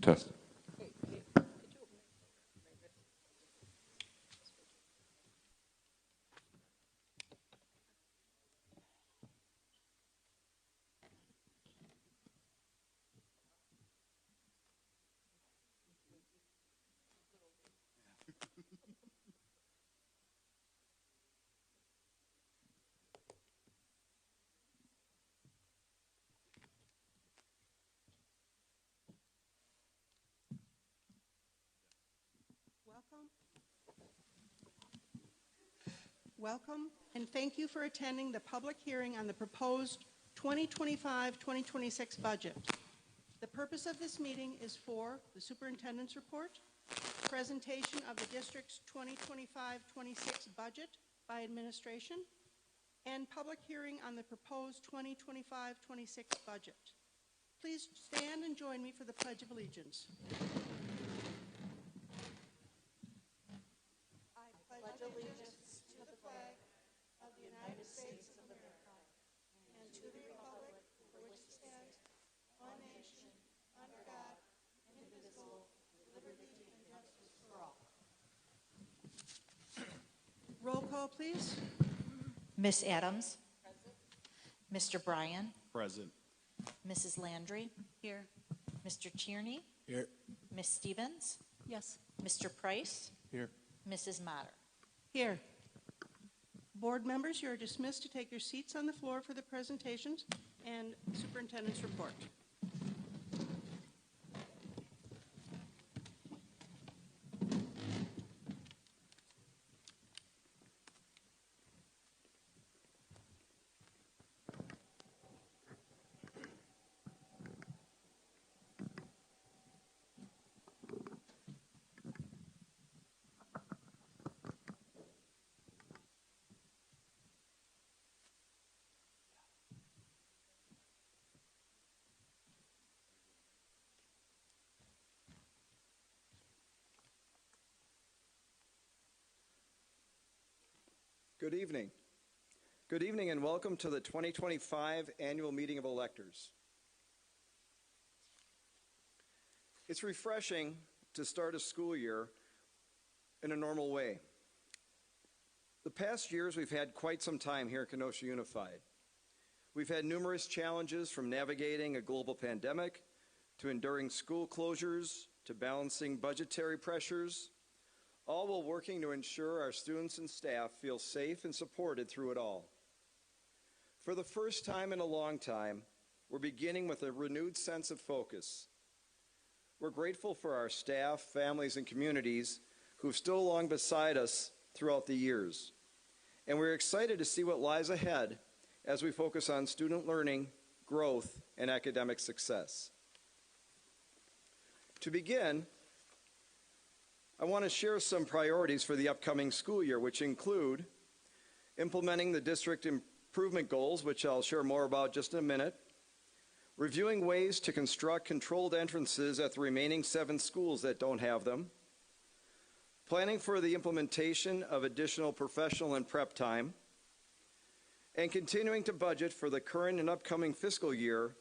Test. Welcome, and thank you for attending the public hearing on the proposed 2025-2026 budget. The purpose of this meeting is for the superintendent's report, presentation of the district's 2025-26 budget by administration, and public hearing on the proposed 2025-26 budget. Please stand and join me for the Pledge of Allegiance. I pledge allegiance to the flag of the United States of America and to the republic for which it stands, one nation, under God, indivisible, with liberty and justice for all. Roll call, please. Miss Adams. Present. Mr. Bryan. Present. Mrs. Landry. Here. Mr. Tierney. Here. Miss Stevens. Yes. Mr. Price. Here. Mrs. Motter. Here. Board members, you are dismissed to take your seats on the floor for the presentations and superintendent's report. Good evening. Good evening and welcome to the 2025 annual meeting of electors. It's refreshing to start a school year in a normal way. The past years we've had quite some time here at Kenosha Unified. We've had numerous challenges, from navigating a global pandemic to enduring school closures to balancing budgetary pressures, all while working to ensure our students and staff feel safe and supported through it all. For the first time in a long time, we're beginning with a renewed sense of focus. We're grateful for our staff, families, and communities who've stood along beside us throughout the years. And we're excited to see what lies ahead as we focus on student learning, growth, and academic success. To begin, I want to share some priorities for the upcoming school year, which include implementing the district improvement goals, which I'll share more about just in a minute, reviewing ways to construct controlled entrances at the remaining 7 schools that don't have them, planning for the implementation of additional professional and prep time, and continuing to budget for the current and upcoming fiscal year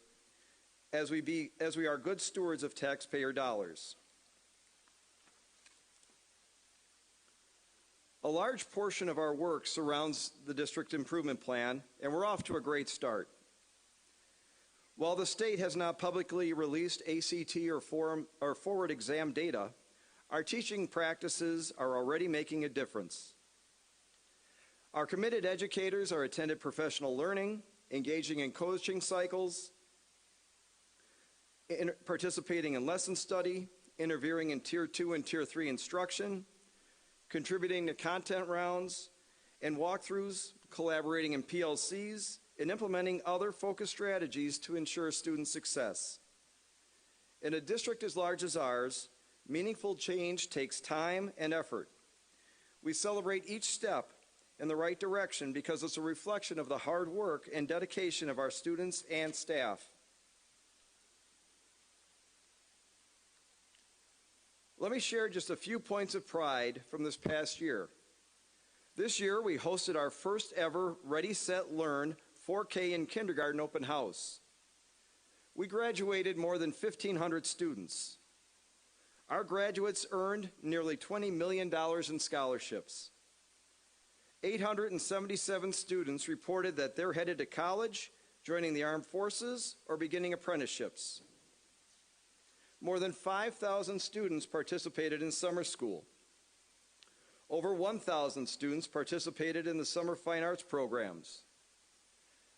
as we are good stewards of taxpayer dollars. A large portion of our work surrounds the district improvement plan, and we're off to a great start. While the state has not publicly released ACT or forward exam data, our teaching practices are already making a difference. Our committed educators are attending professional learning, engaging in coaching cycles, participating in lesson study, interviewing in Tier 2 and Tier 3 instruction, contributing to content rounds and walkthroughs, collaborating in PLCs, and implementing other focused strategies to ensure student success. In a district as large as ours, meaningful change takes time and effort. We celebrate each step in the right direction because it's a reflection of the hard work and dedication of our students and staff. Let me share just a few points of pride from this past year. This year, we hosted our first ever Ready, Set, Learn 4K in kindergarten open house. We graduated more than 1,500 students. Our graduates earned nearly $20 million in scholarships. 877 students reported that they're headed to college, joining the armed forces, or beginning apprenticeships. More than 5,000 students participated in summer school. Over 1,000 students participated in the summer fine arts programs.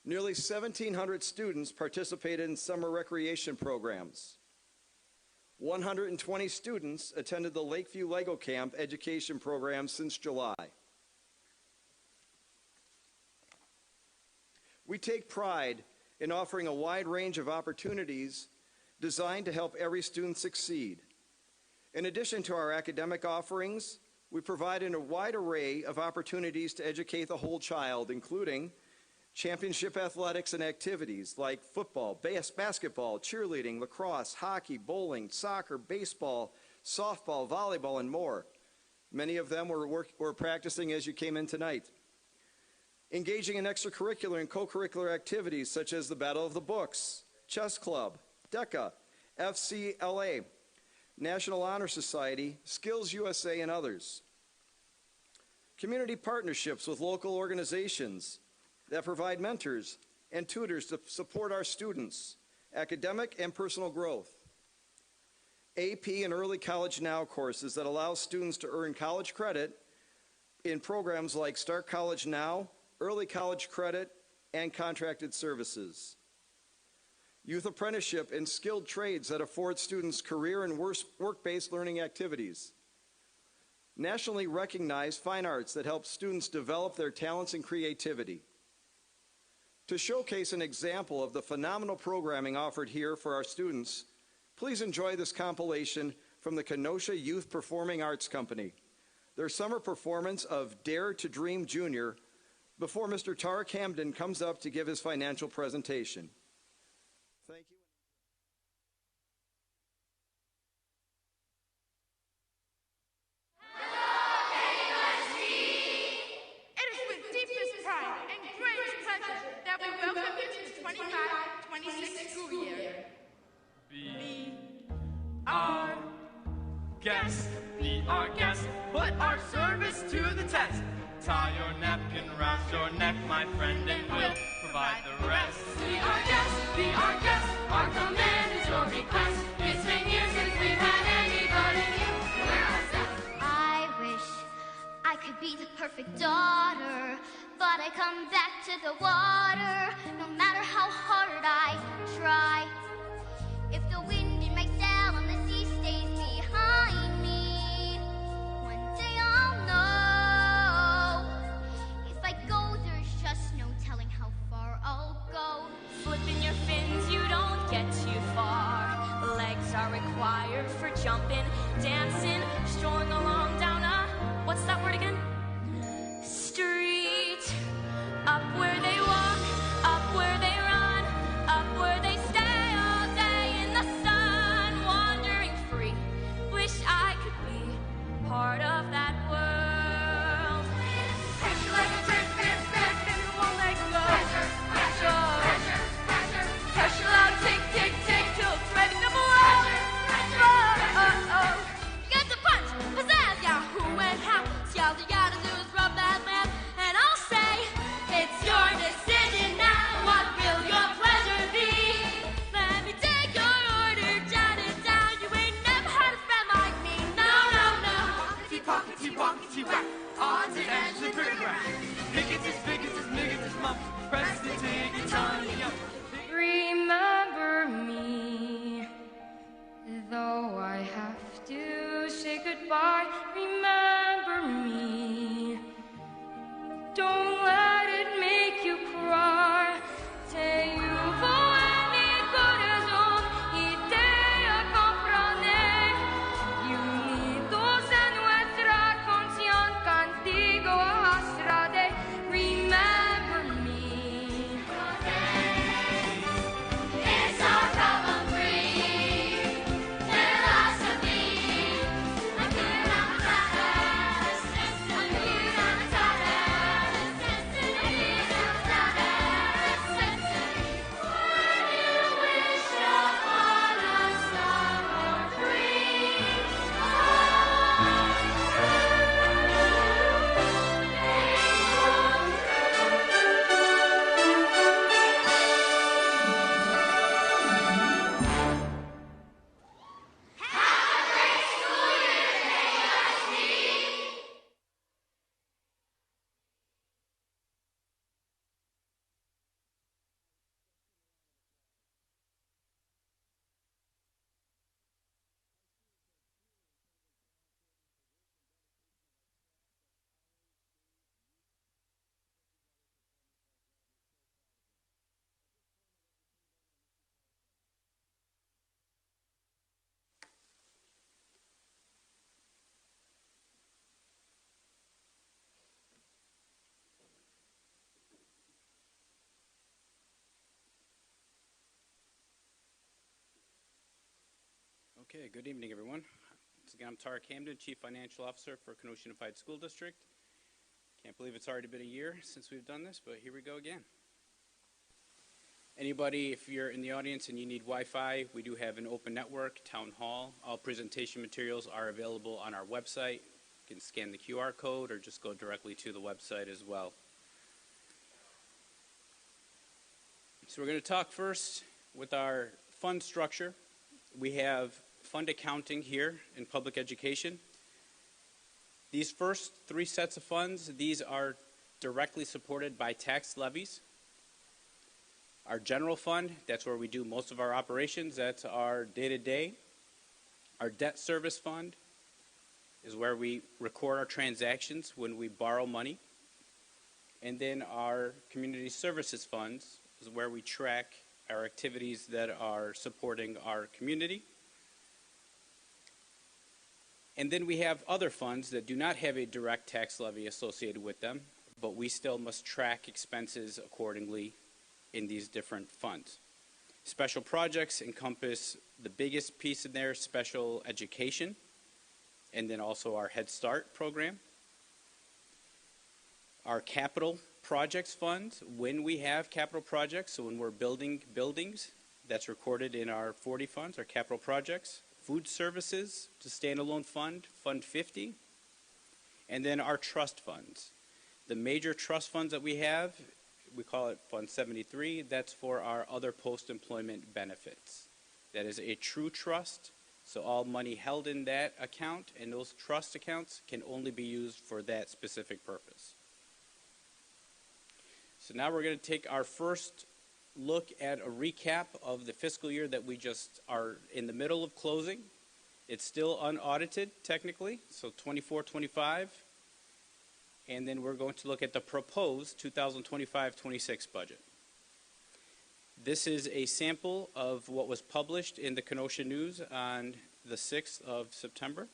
Nearly 1,700 students participated in summer recreation programs. 120 students attended the Lakeview Lego Camp education program since July. We take pride in offering a wide range of opportunities designed to help every student succeed. In addition to our academic offerings, we provide a wide array of opportunities to educate the whole child, including championship athletics and activities like football, basketball, cheerleading, lacrosse, hockey, bowling, soccer, baseball, softball, volleyball, and more. Many of them were practicing as you came in tonight. Engaging in extracurricular and co-curricular activities such as the Battle of the Books, Chess Club, DECA, FCLA, National Honor Society, Skills USA, and others. Community partnerships with local organizations that provide mentors and tutors to support our students' academic and personal growth. AP and Early College Now courses that allow students to earn college credit in programs like Start College Now, Early College Credit, and Contracted Services. Youth apprenticeship and skilled trades that afford students career and work-based learning activities. Nationally recognized fine arts that help students develop their talents and creativity. To showcase an example of the phenomenal programming offered here for our students, please enjoy this compilation from the Kenosha Youth Performing Arts Company, their summer performance of Dare to Dream Jr. before Mr. Tarek Hamden comes up to give his financial presentation. Thank you. It is with deepest pride and greatest pleasure that we welcome you to the 25-26 school year. Be our guest, be our guest, put our service to the test. Tie your napkin round your neck, my friend, and we'll provide the rest. Be our guest, our command is your request. It's been years since we've had anybody new. We're all set. I wish I could be the perfect daughter, but I come back to the water, no matter how hard I try. If the wind in my sail on the sea stays behind me, one day I'll know. If I go, there's just no telling how far I'll go. Flipping your fins, you don't get too far. Legs are required for jumping, dancing, strolling along down a, what's that word again? Street. Up where they walk, up where they run, up where they stay all day in the sun. Okay, good evening, everyone. Once again, I'm Tarek Hamden, Chief Financial Officer for Kenosha Unified School District. Can't believe it's already been a year since we've done this, but here we go again. Anybody, if you're in the audience and you need Wi-Fi, we do have an open network, town hall. All presentation materials are available on our website. You can scan the QR code or just go directly to the website as well. So we're going to talk first with our fund structure. We have fund accounting here in public education. These first three sets of funds, these are directly supported by tax levies. Our general fund, that's where we do most of our operations. That's our day-to-day. Our debt service fund is where we record our transactions when we borrow money. And then our community services funds is where we track our activities that are supporting our community. And then we have other funds that do not have a direct tax levy associated with them, but we still must track expenses accordingly in these different funds. Special projects encompass the biggest piece in there, special education, and then also our Head Start program. Our capital projects fund, when we have capital projects, so when we're building buildings, that's recorded in our 40 funds, our capital projects. Food services, to standalone fund, Fund 50. And then our trust funds. The major trust funds that we have, we call it Fund 73. That's for our other post-employment benefits. That is a true trust, so all money held in that account and those trust accounts can only be used for that specific purpose. So now we're going to take our first look at a recap of the fiscal year that we just are in the middle of closing. It's still unaudited technically, so 24-25. And then we're going to look at the proposed 2025-26 budget. This is a sample of what was published in the Kenosha News on the 6th of September.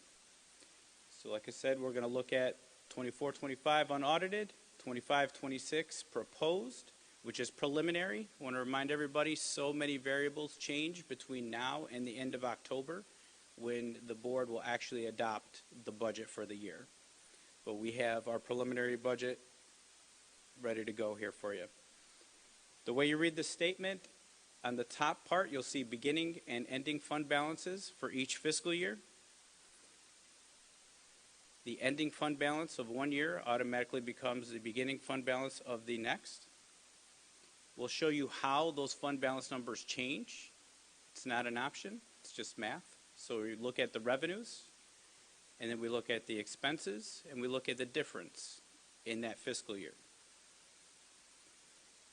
So like I said, we're going to look at 24-25 unaudited, 25-26 proposed, which is preliminary. I want to remind everybody, so many variables change between now and the end of October when the board will actually adopt the budget for the year. But we have our preliminary budget ready to go here for you. The way you read the statement, on the top part, you'll see beginning and ending fund balances for each fiscal year. The ending fund balance of one year automatically becomes the beginning fund balance of the next. We'll show you how those fund balance numbers change. It's not an option, it's just math. So we look at the revenues, and then we look at the expenses, and we look at the difference in that fiscal year.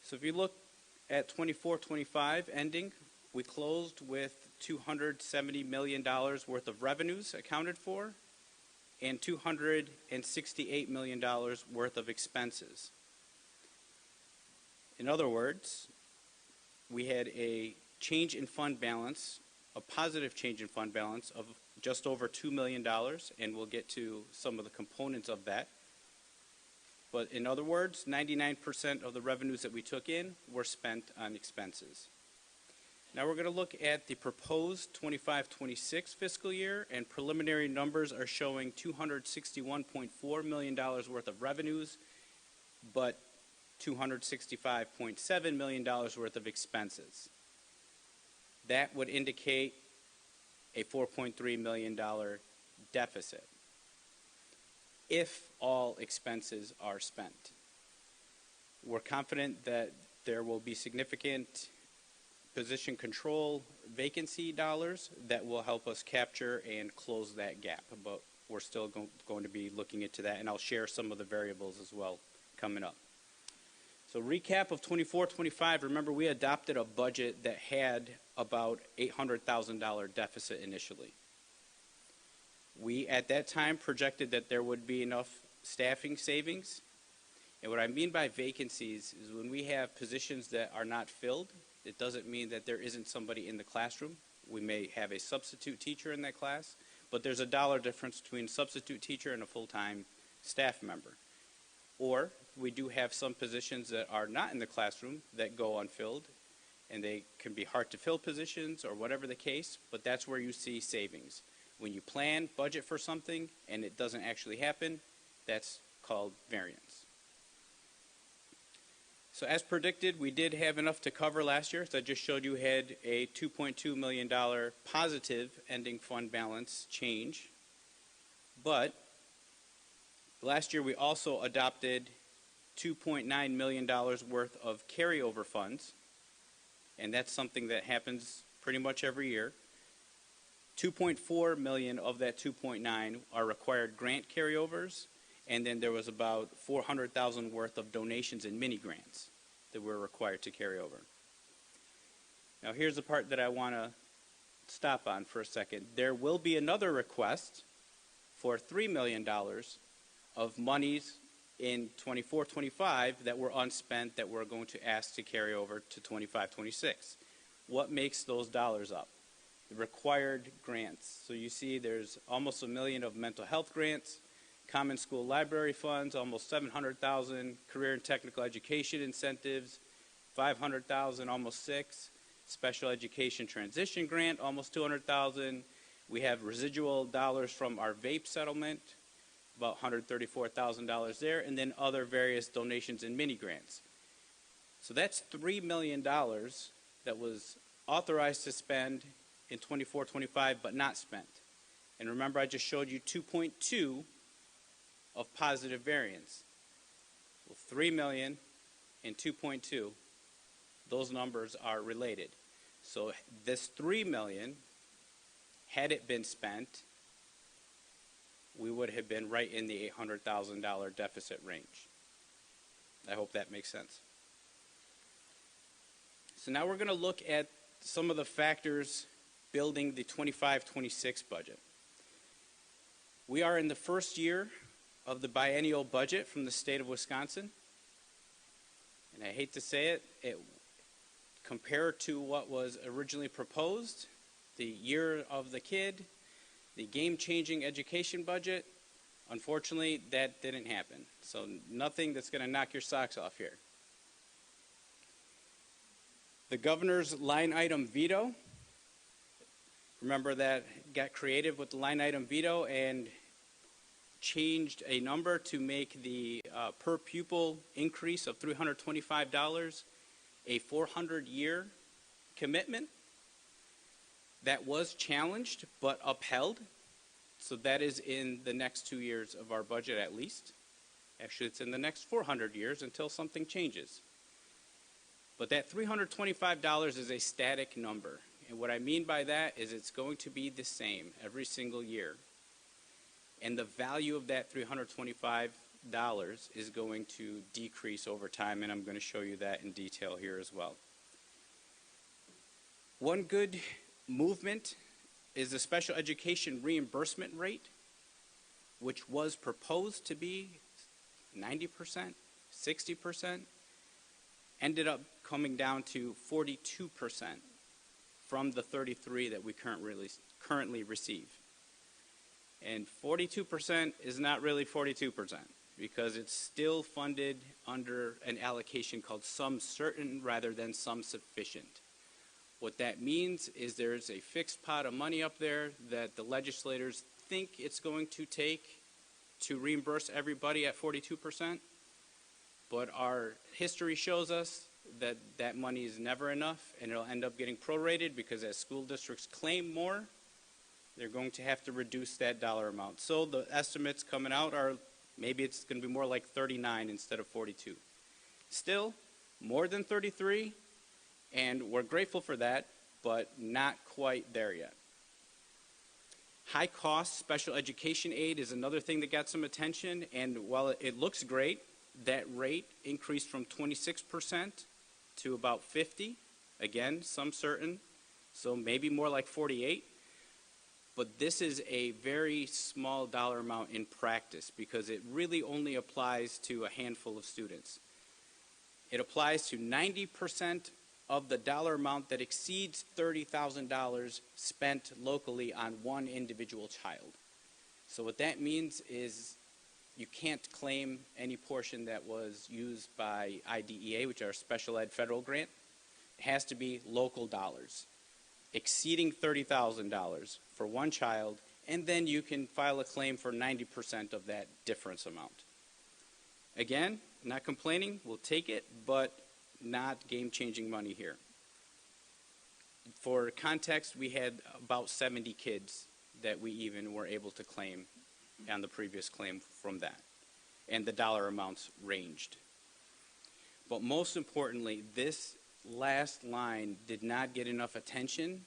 So if you look at 24-25 ending, we closed with $270 million worth of revenues accounted for, and $268 million worth of expenses. In other words, we had a change in fund balance, a positive change in fund balance of just over $2 million, and we'll get to some of the components of that. But in other words, 99% of the revenues that we took in were spent on expenses. Now we're going to look at the proposed 25-26 fiscal year, and preliminary numbers are showing $261.4 million worth of revenues, but $265.7 million worth of expenses. That would indicate a $4.3 million deficit if all expenses are spent. We're confident that there will be significant position control vacancy dollars that will help us capture and close that gap, but we're still going to be looking into that, and I'll share some of the variables as well coming up. So recap of 24-25, remember we adopted a budget that had about $800,000 deficit initially. We at that time projected that there would be enough staffing savings, and what I mean by vacancies is when we have positions that are not filled, it doesn't mean that there isn't somebody in the classroom. We may have a substitute teacher in that class, but there's a dollar difference between substitute teacher and a full-time staff member. Or we do have some positions that are not in the classroom that go unfilled, and they can be hard to fill positions or whatever the case, but that's where you see savings. When you plan, budget for something, and it doesn't actually happen, that's called variance. So as predicted, we did have enough to cover last year. So I just showed you had a $2.2 million positive ending fund balance change. But last year we also adopted $2.9 million worth of carryover funds. And that's something that happens pretty much every year. 2.4 million of that 2.9 are required grant carryovers, and then there was about 400,000 worth of donations and mini grants that were required to carry over. Now here's the part that I want to stop on for a second. There will be another request for $3 million of monies in 24-25 that were unspent that we're going to ask to carry over to 25-26. What makes those dollars up? The required grants. So you see there's almost $1 million of mental health grants, common school library funds, almost 700,000, career and technical education incentives, 500,000, almost 6, special education transition grant, almost 200,000. We have residual dollars from our vape settlement, about $134,000 there, and then other various donations and mini grants. So that's $3 million that was authorized to spend in 24-25 but not spent. And remember, I just showed you 2.2 of positive variance. Well, 3 million and 2.2, those numbers are related. So this 3 million, had it been spent, we would have been right in the $800,000 deficit range. I hope that makes sense. So now we're going to look at some of the factors building the 25-26 budget. We are in the first year of the biennial budget from the state of Wisconsin. And I hate to say it, compared to what was originally proposed, the year of the kid, the game-changing education budget, unfortunately, that didn't happen. So nothing that's going to knock your socks off here. The governor's line item veto, remember that got creative with the line item veto and changed a number to make the per pupil increase of $325 a 400-year commitment. That was challenged but upheld. So that is in the next 2 years of our budget at least. Actually, it's in the next 400 years until something changes. But that $325 is a static number. And what I mean by that is it's going to be the same every single year. And the value of that $325 is going to decrease over time, and I'm going to show you that in detail here as well. One good movement is the special education reimbursement rate, which was proposed to be 90%, 60%, ended up coming down to 42% from the 33% that we currently receive. And 42% is not really 42% because it's still funded under an allocation called some certain rather than some sufficient. What that means is there's a fixed pot of money up there that the legislators think it's going to take to reimburse everybody at 42%, but our history shows us that that money is never enough, and it'll end up getting prorated because as school districts claim more, they're going to have to reduce that dollar amount. So the estimates coming out are maybe it's going to be more like 39 instead of 42. Still, more than 33, and we're grateful for that, but not quite there yet. High cost special education aid is another thing that got some attention, and while it looks great, that rate increased from 26% to about 50%. Again, some certain, so maybe more like 48%. But this is a very small dollar amount in practice because it really only applies to a handful of students. It applies to 90% of the dollar amount that exceeds $30,000 spent locally on one individual child. So what that means is you can't claim any portion that was used by IDEA, which are special ed federal grant. has to be local dollars, exceeding $30,000 for one child, and then you can file a claim for 90% of that difference amount. Again, not complaining, we'll take it, but not game-changing money here. For context, we had about 70 kids that we even were able to claim on the previous claim from that, and the dollar amounts ranged. But most importantly, this last line did not get enough attention,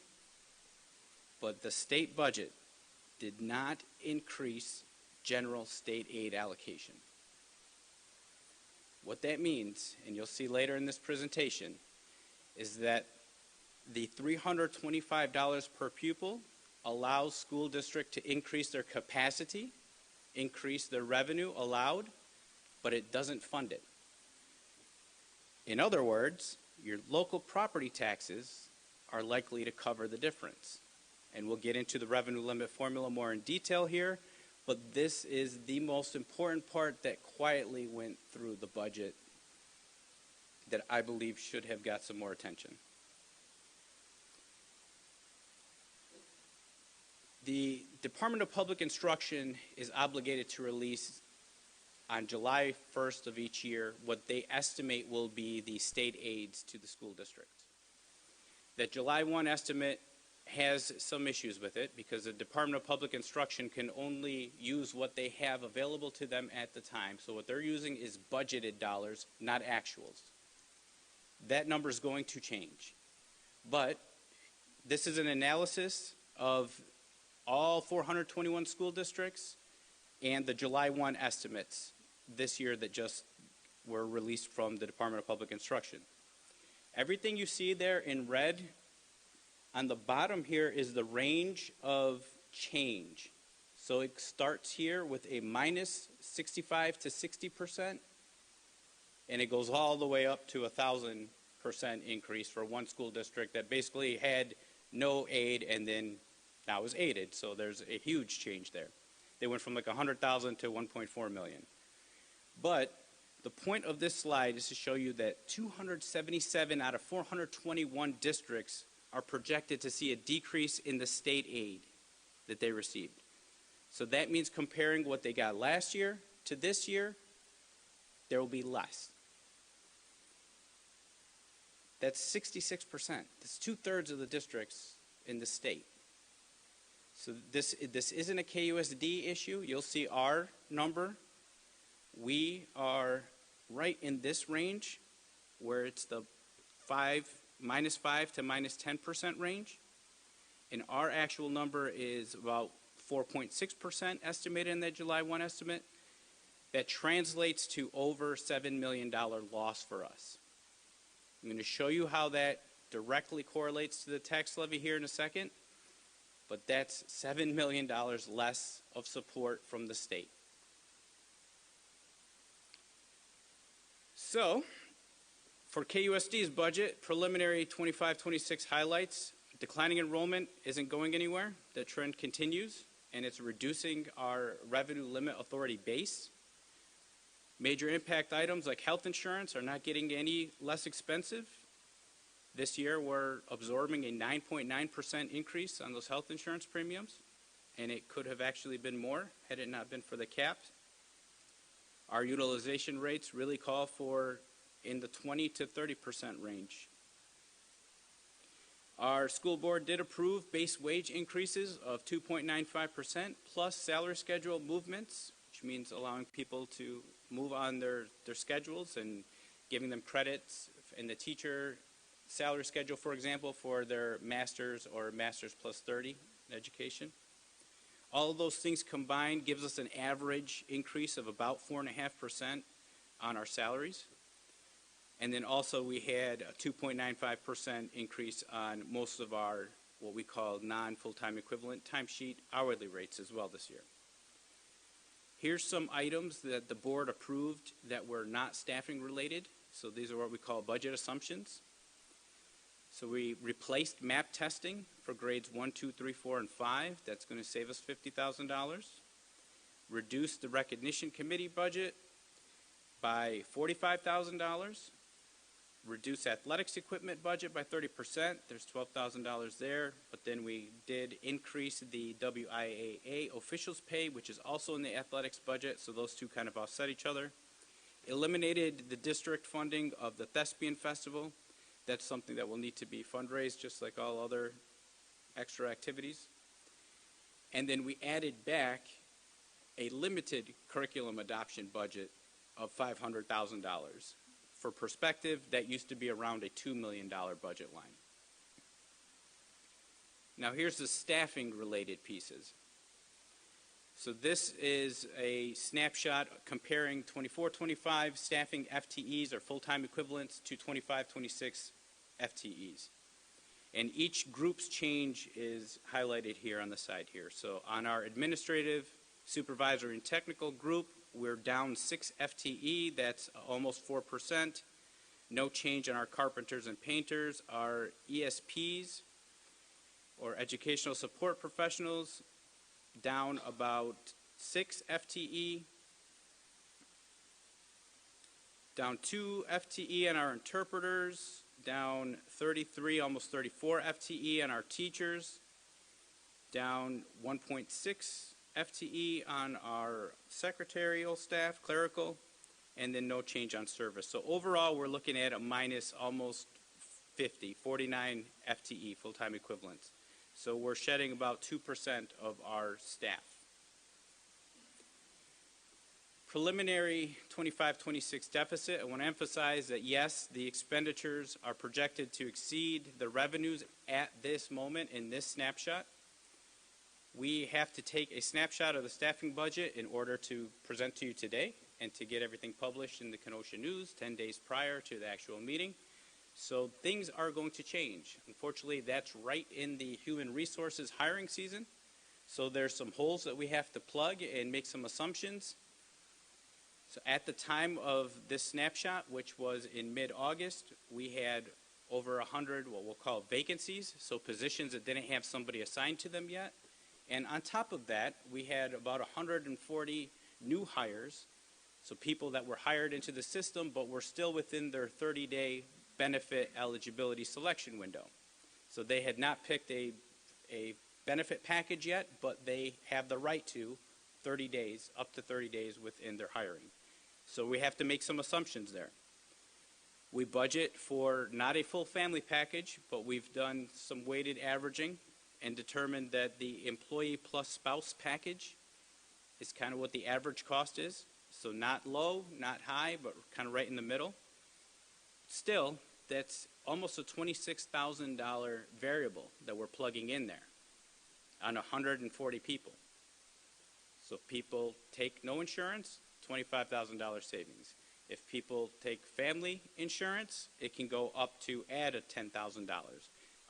but the state budget did not increase general state aid allocation. What that means, and you'll see later in this presentation, is that the $325 per pupil allows school district to increase their capacity, increase their revenue allowed, but it doesn't fund it. In other words, your local property taxes are likely to cover the difference. And we'll get into the revenue limit formula more in detail here, but this is the most important part that quietly went through the budget that I believe should have got some more attention. The Department of Public Instruction is obligated to release on July 1st of each year what they estimate will be the state aids to the school district. That July 1 estimate has some issues with it because the Department of Public Instruction can only use what they have available to them at the time. So what they're using is budgeted dollars, not actuals. That number is going to change. But this is an analysis of all 421 school districts and the July 1 estimates this year that just were released from the Department of Public Instruction. Everything you see there in red on the bottom here is the range of change. So it starts here with a minus 65 to 60%, and it goes all the way up to 1,000% increase for one school district that basically had no aid and then now is aided. So there's a huge change there. They went from like 100,000 to 1.4 million. But the point of this slide is to show you that 277 out of 421 districts are projected to see a decrease in the state aid that they received. So that means comparing what they got last year to this year, there will be less. That's 66%. That's 2/3 of the districts in the state. So this isn't a KUSD issue. You'll see our number. We are right in this range where it's the minus 5 to minus 10% range. And our actual number is about 4.6% estimated in that July 1 estimate. That translates to over $7 million loss for us. I'm going to show you how that directly correlates to the tax levy here in a second. But that's $7 million less of support from the state. So, for KUSD's budget, preliminary 25-26 highlights, declining enrollment isn't going anywhere. The trend continues, and it's reducing our revenue limit authority base. Major impact items like health insurance are not getting any less expensive. This year, we're absorbing a 9.9% increase on those health insurance premiums, and it could have actually been more had it not been for the caps. Our utilization rates really call for in the 20 to 30% range. Our school board did approve base wage increases of 2.95% plus salary schedule movements, which means allowing people to move on their schedules and giving them credits in the teacher salary schedule, for example, for their master's or master's plus 30 in education. All of those things combined gives us an average increase of about 4.5% on our salaries. And then also we had a 2.95% increase on most of our what we call non-full-time equivalent timesheet hourly rates as well this year. Here's some items that the board approved that were not staffing related. So these are what we call budget assumptions. So we replaced MAP testing for grades 1, 2, 3, 4, and 5. That's going to save us $50,000. Reduced the recognition committee budget by $45,000. reduce athletics equipment budget by 30%. There's $12,000 there, but then we did increase the WIAA officials pay, which is also in the athletics budget, so those two kind of offset each other. Eliminated the district funding of the Thespian Festival. That's something that will need to be fundraised just like all other extra activities. And then we added back a limited curriculum adoption budget of $500,000. For perspective, that used to be around a $2 million budget line. Now here's the staffing related pieces. So this is a snapshot comparing 24-25 staffing FTEs or full-time equivalents to 25-26 FTEs. And each group's change is highlighted here on the side here. So on our administrative, supervisory, and technical group, we're down 6 FTE. That's almost 4%. No change on our carpenters and painters. Our ESPs, or educational support professionals, down about 6 FTE. Down 2 FTE on our interpreters. Down 33, almost 34 FTE on our teachers. Down 1.6 FTE on our secretarial staff, clerical, and then no change on service. So overall, we're looking at a minus almost 49 FTE, full-time equivalents. So we're shedding about 2% of our staff. Preliminary 25-26 deficit, I want to emphasize that yes, the expenditures are projected to exceed the revenues at this moment in this snapshot. We have to take a snapshot of the staffing budget in order to present to you today and to get everything published in the Kenosha News 10 days prior to the actual meeting. So things are going to change. Unfortunately, that's right in the human resources hiring season. So there's some holes that we have to plug and make some assumptions. So at the time of this snapshot, which was in mid-August, we had over 100 what we'll call vacancies, so positions that didn't have somebody assigned to them yet. And on top of that, we had about 140 new hires, so people that were hired into the system but were still within their 30-day benefit eligibility selection window. So they had not picked a benefit package yet, but they have the right to 30 days, up to 30 days within their hiring. So we have to make some assumptions there. We budget for not a full family package, but we've done some weighted averaging and determined that the employee plus spouse package is kind of what the average cost is. So not low, not high, but kind of right in the middle. Still, that's almost a $26,000 variable that we're plugging in there on 140 people. So if people take no insurance, $25,000 savings. If people take family insurance, it can go up to add a $10,000.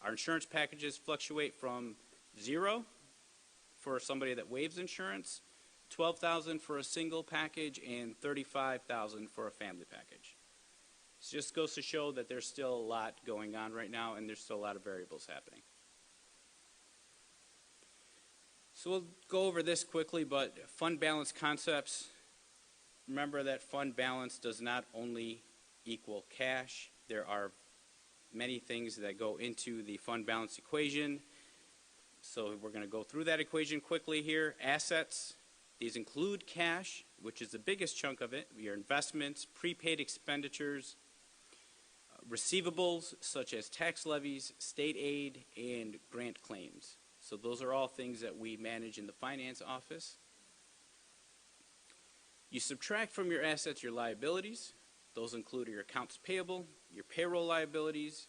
Our insurance packages fluctuate from 0 for somebody that waives insurance, $12,000 for a single package, and $35,000 for a family package. It just goes to show that there's still a lot going on right now, and there's still a lot of variables happening. So we'll go over this quickly, but fund balance concepts. Remember that fund balance does not only equal cash. There are many things that go into the fund balance equation. So we're going to go through that equation quickly here. Assets, these include cash, which is the biggest chunk of it, your investments, prepaid expenditures, receivables such as tax levies, state aid, and grant claims. So those are all things that we manage in the finance office. You subtract from your assets your liabilities. Those include your accounts payable, your payroll liabilities,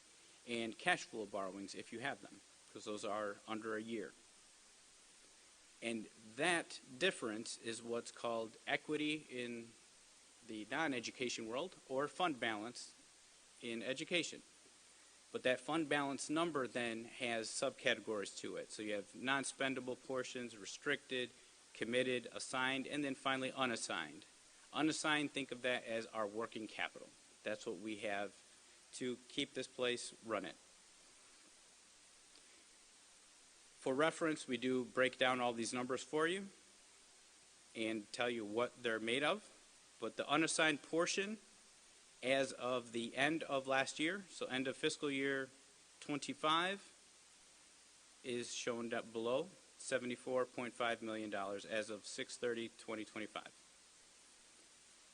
and cash flow borrowings if you have them, because those are under a year. And that difference is what's called equity in the non-education world, or fund balance in education. But that fund balance number then has subcategories to it. So you have non-spendable portions, restricted, committed, assigned, and then finally unassigned. Unassigned, think of that as our working capital. That's what we have to keep this place running. For reference, we do break down all these numbers for you and tell you what they're made of. But the unassigned portion as of the end of last year, so end of fiscal year 25, is shown up below, $74.5 million as of 6/30/2025.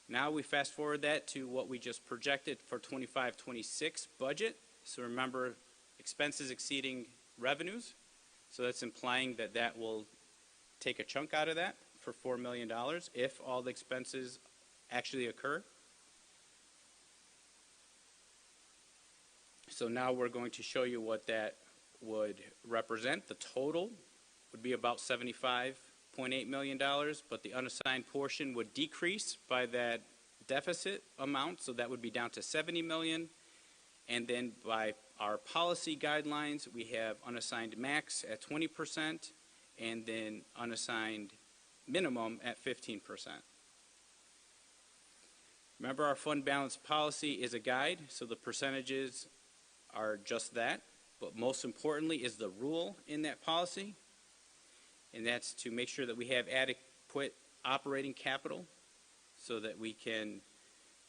Now we fast forward that to what we just projected for 25-26 budget. So remember, expenses exceeding revenues. So that's implying that that will take a chunk out of that for $4 million if all the expenses actually occur. So now we're going to show you what that would represent. The total would be about $75.8 million, but the unassigned portion would decrease by that deficit amount, so that would be down to $70 million. And then by our policy guidelines, we have unassigned max at 20% and then unassigned minimum at 15%. Remember, our fund balance policy is a guide, so the percentages are just that. But most importantly is the rule in that policy, and that's to make sure that we have adequate operating capital so that we can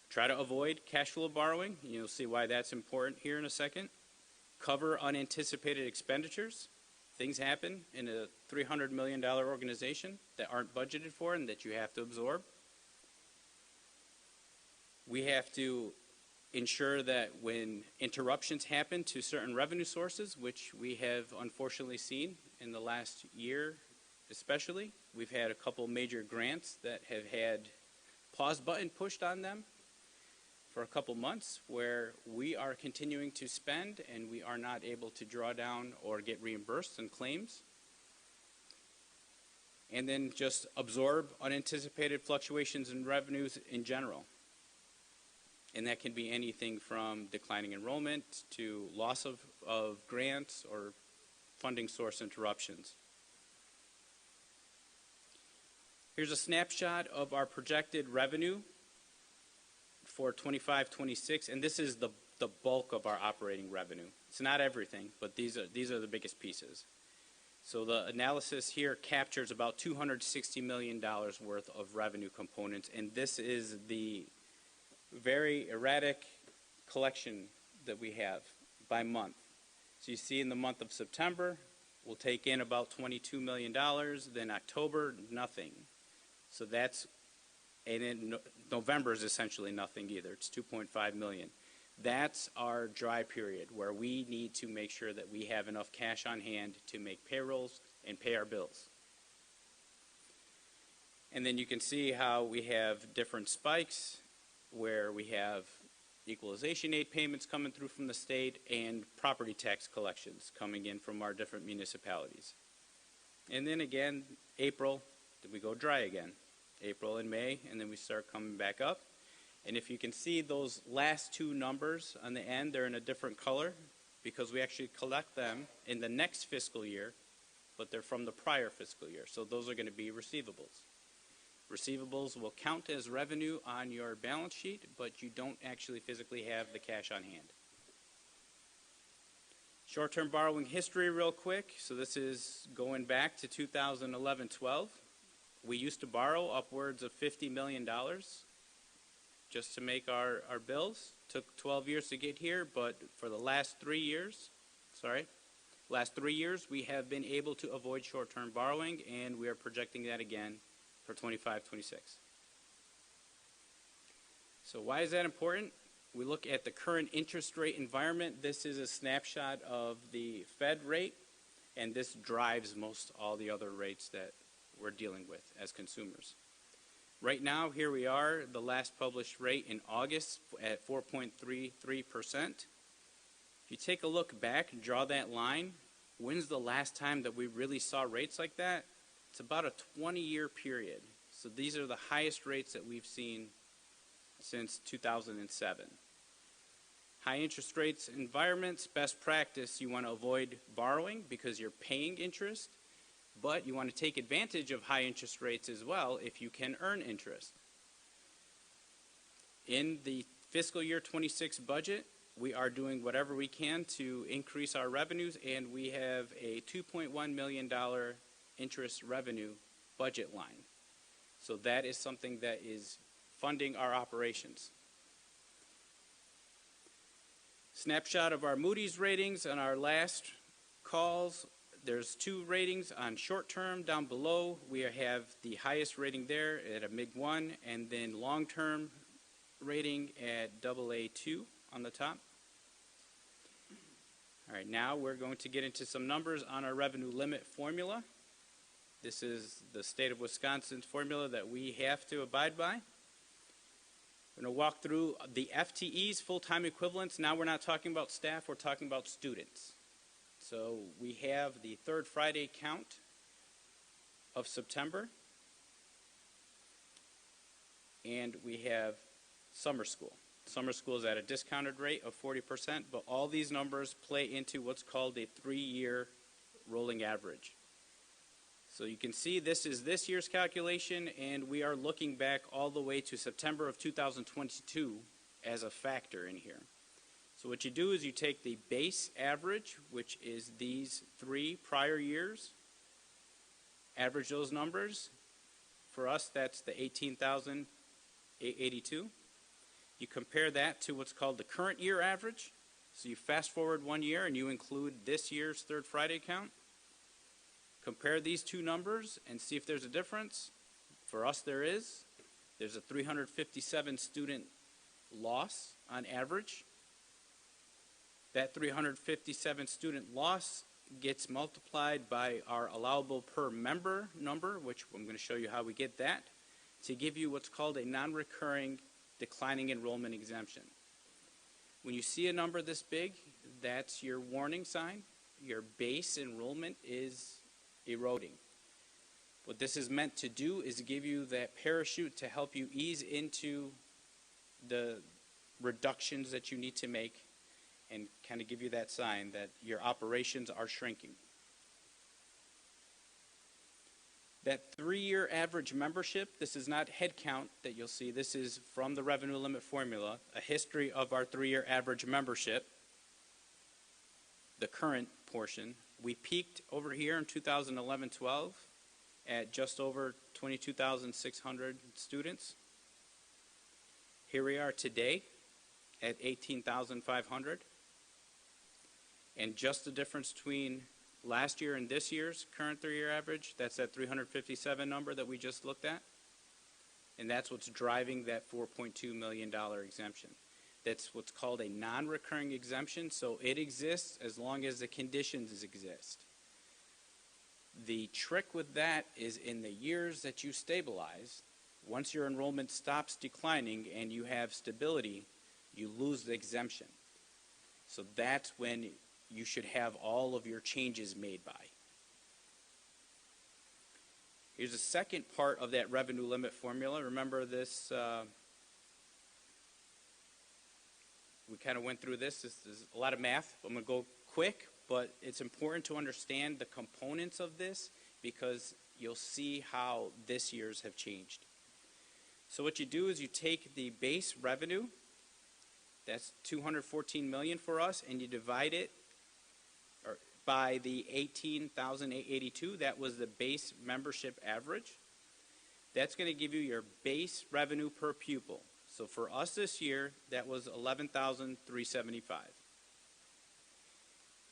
try to avoid cash flow borrowing. You'll see why that's important here in a second. Cover unanticipated expenditures. Things happen in a $300 million organization that aren't budgeted for and that you have to absorb. We have to ensure that when interruptions happen to certain revenue sources, which we have unfortunately seen in the last year especially, we've had a couple major grants that have had pause button pushed on them for a couple months, where we are continuing to spend and we are not able to draw down or get reimbursed in claims. And then just absorb unanticipated fluctuations in revenues in general. And that can be anything from declining enrollment to loss of grants or funding source interruptions. Here's a snapshot of our projected revenue for 25-26, and this is the bulk of our operating revenue. It's not everything, but these are the biggest pieces. So the analysis here captures about $260 million worth of revenue components, and this is the very erratic collection that we have by month. So you see in the month of September, we'll take in about $22 million, then October, nothing. So that's, and in November is essentially nothing either. It's $2.5 million. That's our dry period where we need to make sure that we have enough cash on hand to make payrolls and pay our bills. And then you can see how we have different spikes where we have equalization aid payments coming through from the state and property tax collections coming in from our different municipalities. And then again, April, then we go dry again. April and May, and then we start coming back up. And if you can see those last two numbers on the end, they're in a different color because we actually collect them in the next fiscal year, but they're from the prior fiscal year. So those are going to be receivables. Receivables will count as revenue on your balance sheet, but you don't actually physically have the cash on hand. Short-term borrowing history real quick. So this is going back to 2011-12. We used to borrow upwards of $50 million just to make our bills. Took 12 years to get here, but for the last 3 years, we have been able to avoid short-term borrowing, and we are projecting that again for 25-26. So why is that important? We look at the current interest rate environment. This is a snapshot of the Fed rate, and this drives most all the other rates that we're dealing with as consumers. Right now, here we are, the last published rate in August at 4.33%. If you take a look back and draw that line, when's the last time that we really saw rates like that? It's about a 20-year period. So these are the highest rates that we've seen since 2007. High interest rates environments, best practice, you want to avoid borrowing because you're paying interest, but you want to take advantage of high interest rates as well if you can earn interest. In the fiscal year 26 budget, we are doing whatever we can to increase our revenues, and we have a $2.1 million interest revenue budget line. So that is something that is funding our operations. Snapshot of our Moody's ratings on our last calls. There's 2 ratings on short term down below. We have the highest rating there at a MIG 1, and then long term rating at AA2 on the top. All right, now we're going to get into some numbers on our revenue limit formula. This is the state of Wisconsin's formula that we have to abide by. We're going to walk through the FTEs, full-time equivalents. Now we're not talking about staff, we're talking about students. So we have the third Friday count of September, and we have summer school. Summer school is at a discounted rate of 40%, but all these numbers play into what's called a 3-year rolling average. So you can see this is this year's calculation, and we are looking back all the way to September of 2022 as a factor in here. So what you do is you take the base average, which is these 3 prior years, average those numbers. For us, that's the 18,882. You compare that to what's called the current year average. So you fast forward 1 year and you include this year's third Friday count. Compare these 2 numbers and see if there's a difference. For us, there is. There's a 357 student loss on average. That 357 student loss gets multiplied by our allowable per member number, which I'm going to show you how we get that, to give you what's called a non-recurring declining enrollment exemption. When you see a number this big, that's your warning sign. Your base enrollment is eroding. What this is meant to do is give you that parachute to help you ease into the reductions that you need to make and kind of give you that sign that your operations are shrinking. That 3-year average membership, this is not head count that you'll see. This is from the revenue limit formula, a history of our 3-year average membership, the current portion. We peaked over here in 2011-12 at just over 22,600 students. Here we are today at 18,500. And just the difference between last year and this year's current 3-year average, that's that 357 number that we just looked at. And that's what's driving that $4.2 million exemption. That's what's called a non-recurring exemption, so it exists as long as the conditions exist. The trick with that is in the years that you stabilize, once your enrollment stops declining and you have stability, you lose the exemption. So that's when you should have all of your changes made by. Here's the second part of that revenue limit formula. Remember this, we kind of went through this. This is a lot of math. I'm going to go quick, but it's important to understand the components of this because you'll see how this year's have changed. So what you do is you take the base revenue, that's $214 million for us, and you divide it by the 18,882. That was the base membership average. That's going to give you your base revenue per pupil. So for us this year, that was $11,375.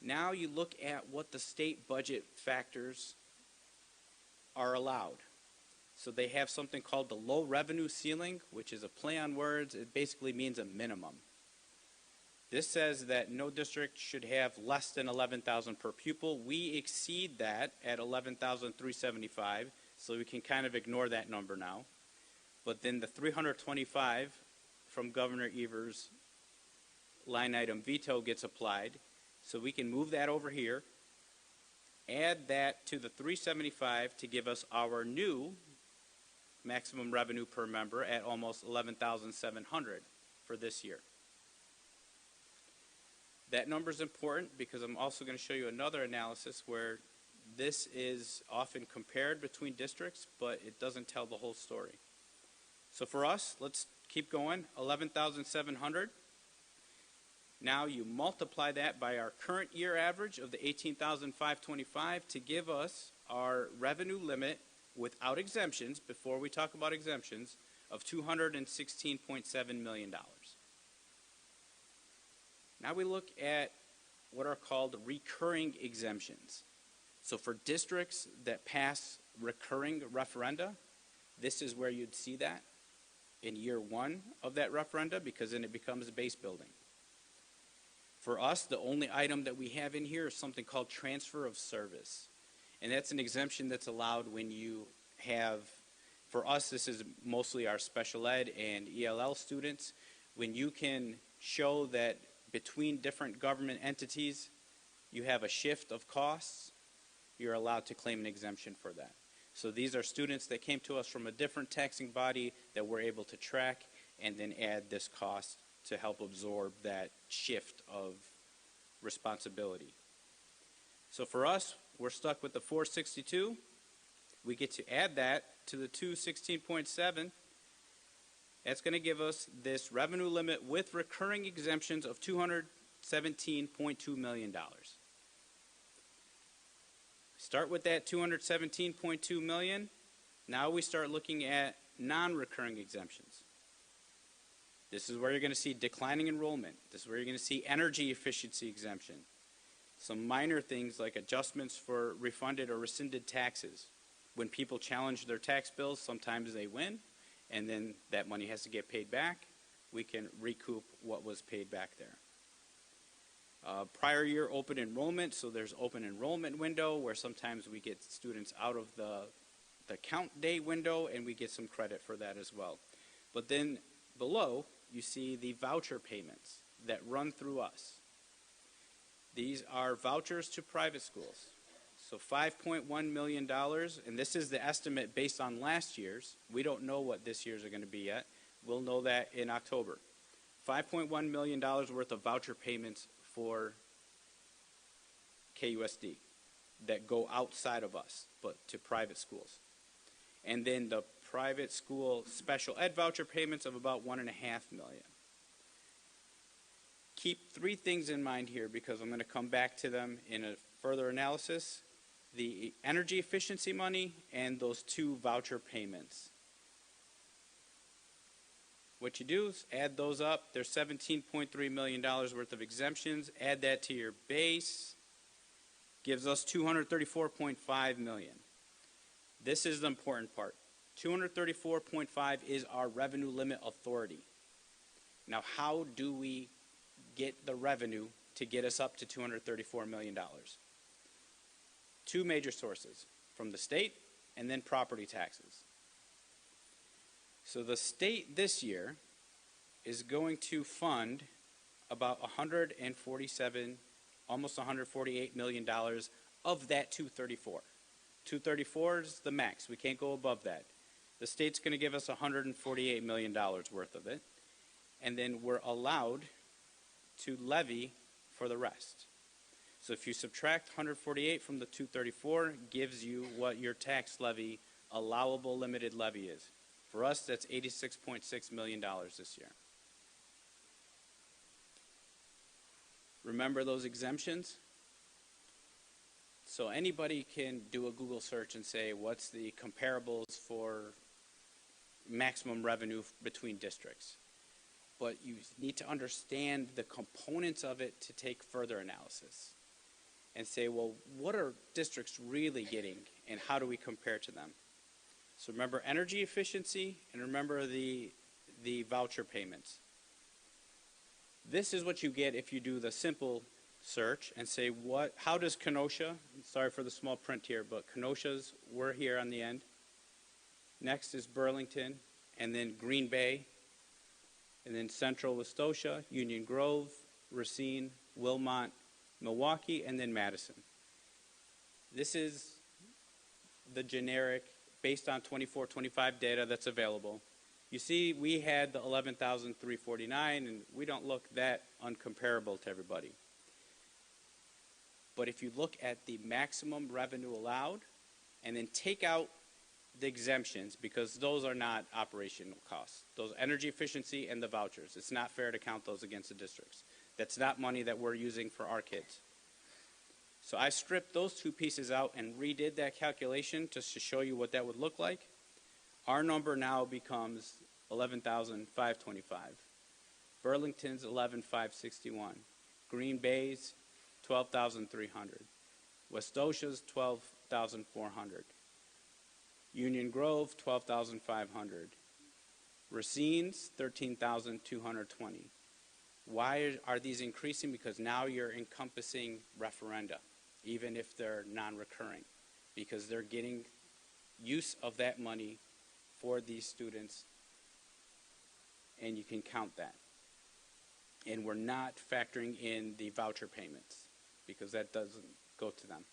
Now you look at what the state budget factors are allowed. So they have something called the low revenue ceiling, which is a play on words. It basically means a minimum. This says that no district should have less than 11,000 per pupil. We exceed that at 11,375, so we can kind of ignore that number now. But then the 325 from Governor Evers' line item veto gets applied, so we can move that over here, add that to the 375 to give us our new maximum revenue per member at almost 11,700 for this year. That number is important because I'm also going to show you another analysis where this is often compared between districts, but it doesn't tell the whole story. So for us, let's keep going, 11,700. Now you multiply that by our current year average of the 18,525 to give us our revenue limit without exemptions, before we talk about exemptions, of $216.7 million. Now we look at what are called recurring exemptions. So for districts that pass recurring referenda, this is where you'd see that in year one of that referenda, because then it becomes base building. For us, the only item that we have in here is something called transfer of service. And that's an exemption that's allowed when you have, for us, this is mostly our special ed and ELL students, when you can show that between different government entities, you have a shift of costs, you're allowed to claim an exemption for that. So these are students that came to us from a different taxing body that we're able to track and then add this cost to help absorb that shift of responsibility. So for us, we're stuck with the 462. We get to add that to the 216.7. That's going to give us this revenue limit with recurring exemptions of $217.2 million. Start with that $217.2 million. Now we start looking at non-recurring exemptions. This is where you're going to see declining enrollment. This is where you're going to see energy efficiency exemption. Some minor things like adjustments for refunded or rescinded taxes. When people challenge their tax bills, sometimes they win, and then that money has to get paid back. We can recoup what was paid back there. Prior year open enrollment, so there's open enrollment window where sometimes we get students out of the count day window and we get some credit for that as well. But then below, you see the voucher payments that run through us. These are vouchers to private schools. So $5.1 million, and this is the estimate based on last year's. We don't know what this year's are going to be yet. We'll know that in October. $5.1 million worth of voucher payments for KUSD that go outside of us, but to private schools. And then the private school special ed voucher payments of about $1.5 million. Keep three things in mind here because I'm going to come back to them in a further analysis. The energy efficiency money and those two voucher payments. What you do is add those up. There's $17.3 million worth of exemptions. Add that to your base. Gives us $234.5 million. This is the important part. 234.5 is our revenue limit authority. Now, how do we get the revenue to get us up to $234 million? Two major sources, from the state and then property taxes. So the state this year is going to fund about $147, almost $148 million of that 234. 234 is the max. We can't go above that. The state's going to give us $148 million worth of it, and then we're allowed to levy for the rest. So if you subtract 148 from the 234, gives you what your tax levy, allowable limited levy is. For us, that's $86.6 million this year. Remember those exemptions? So anybody can do a Google search and say, what's the comparables for maximum revenue between districts? But you need to understand the components of it to take further analysis and say, well, what are districts really getting and how do we compare to them? So remember energy efficiency and remember the voucher payments. This is what you get if you do the simple search and say, how does Kenosha, sorry for the small print here, but Kenosha's, we're here on the end. Next is Burlington, and then Green Bay, and then Central Westosha, Union Grove, Racine, Wilmot, Milwaukee, and then Madison. This is the generic, based on 24-25 data that's available. You see, we had the 11,349, and we don't look that uncomparable to everybody. But if you look at the maximum revenue allowed, and then take out the exemptions, because those are not operational costs. Those energy efficiency and the vouchers. It's not fair to count those against the districts. That's not money that we're using for our kids. So I stripped those two pieces out and redid that calculation just to show you what that would look like. Our number now becomes 11,525. Burlington's 11,561. Green Bay's 12,300. Westosha's 12,400. Union Grove 12,500. Racine's 13,220. Why are these increasing? Because now you're encompassing referenda, even if they're non-recurring, because they're getting use of that money for these students, and you can count that. And we're not factoring in the voucher payments, because that doesn't go to them.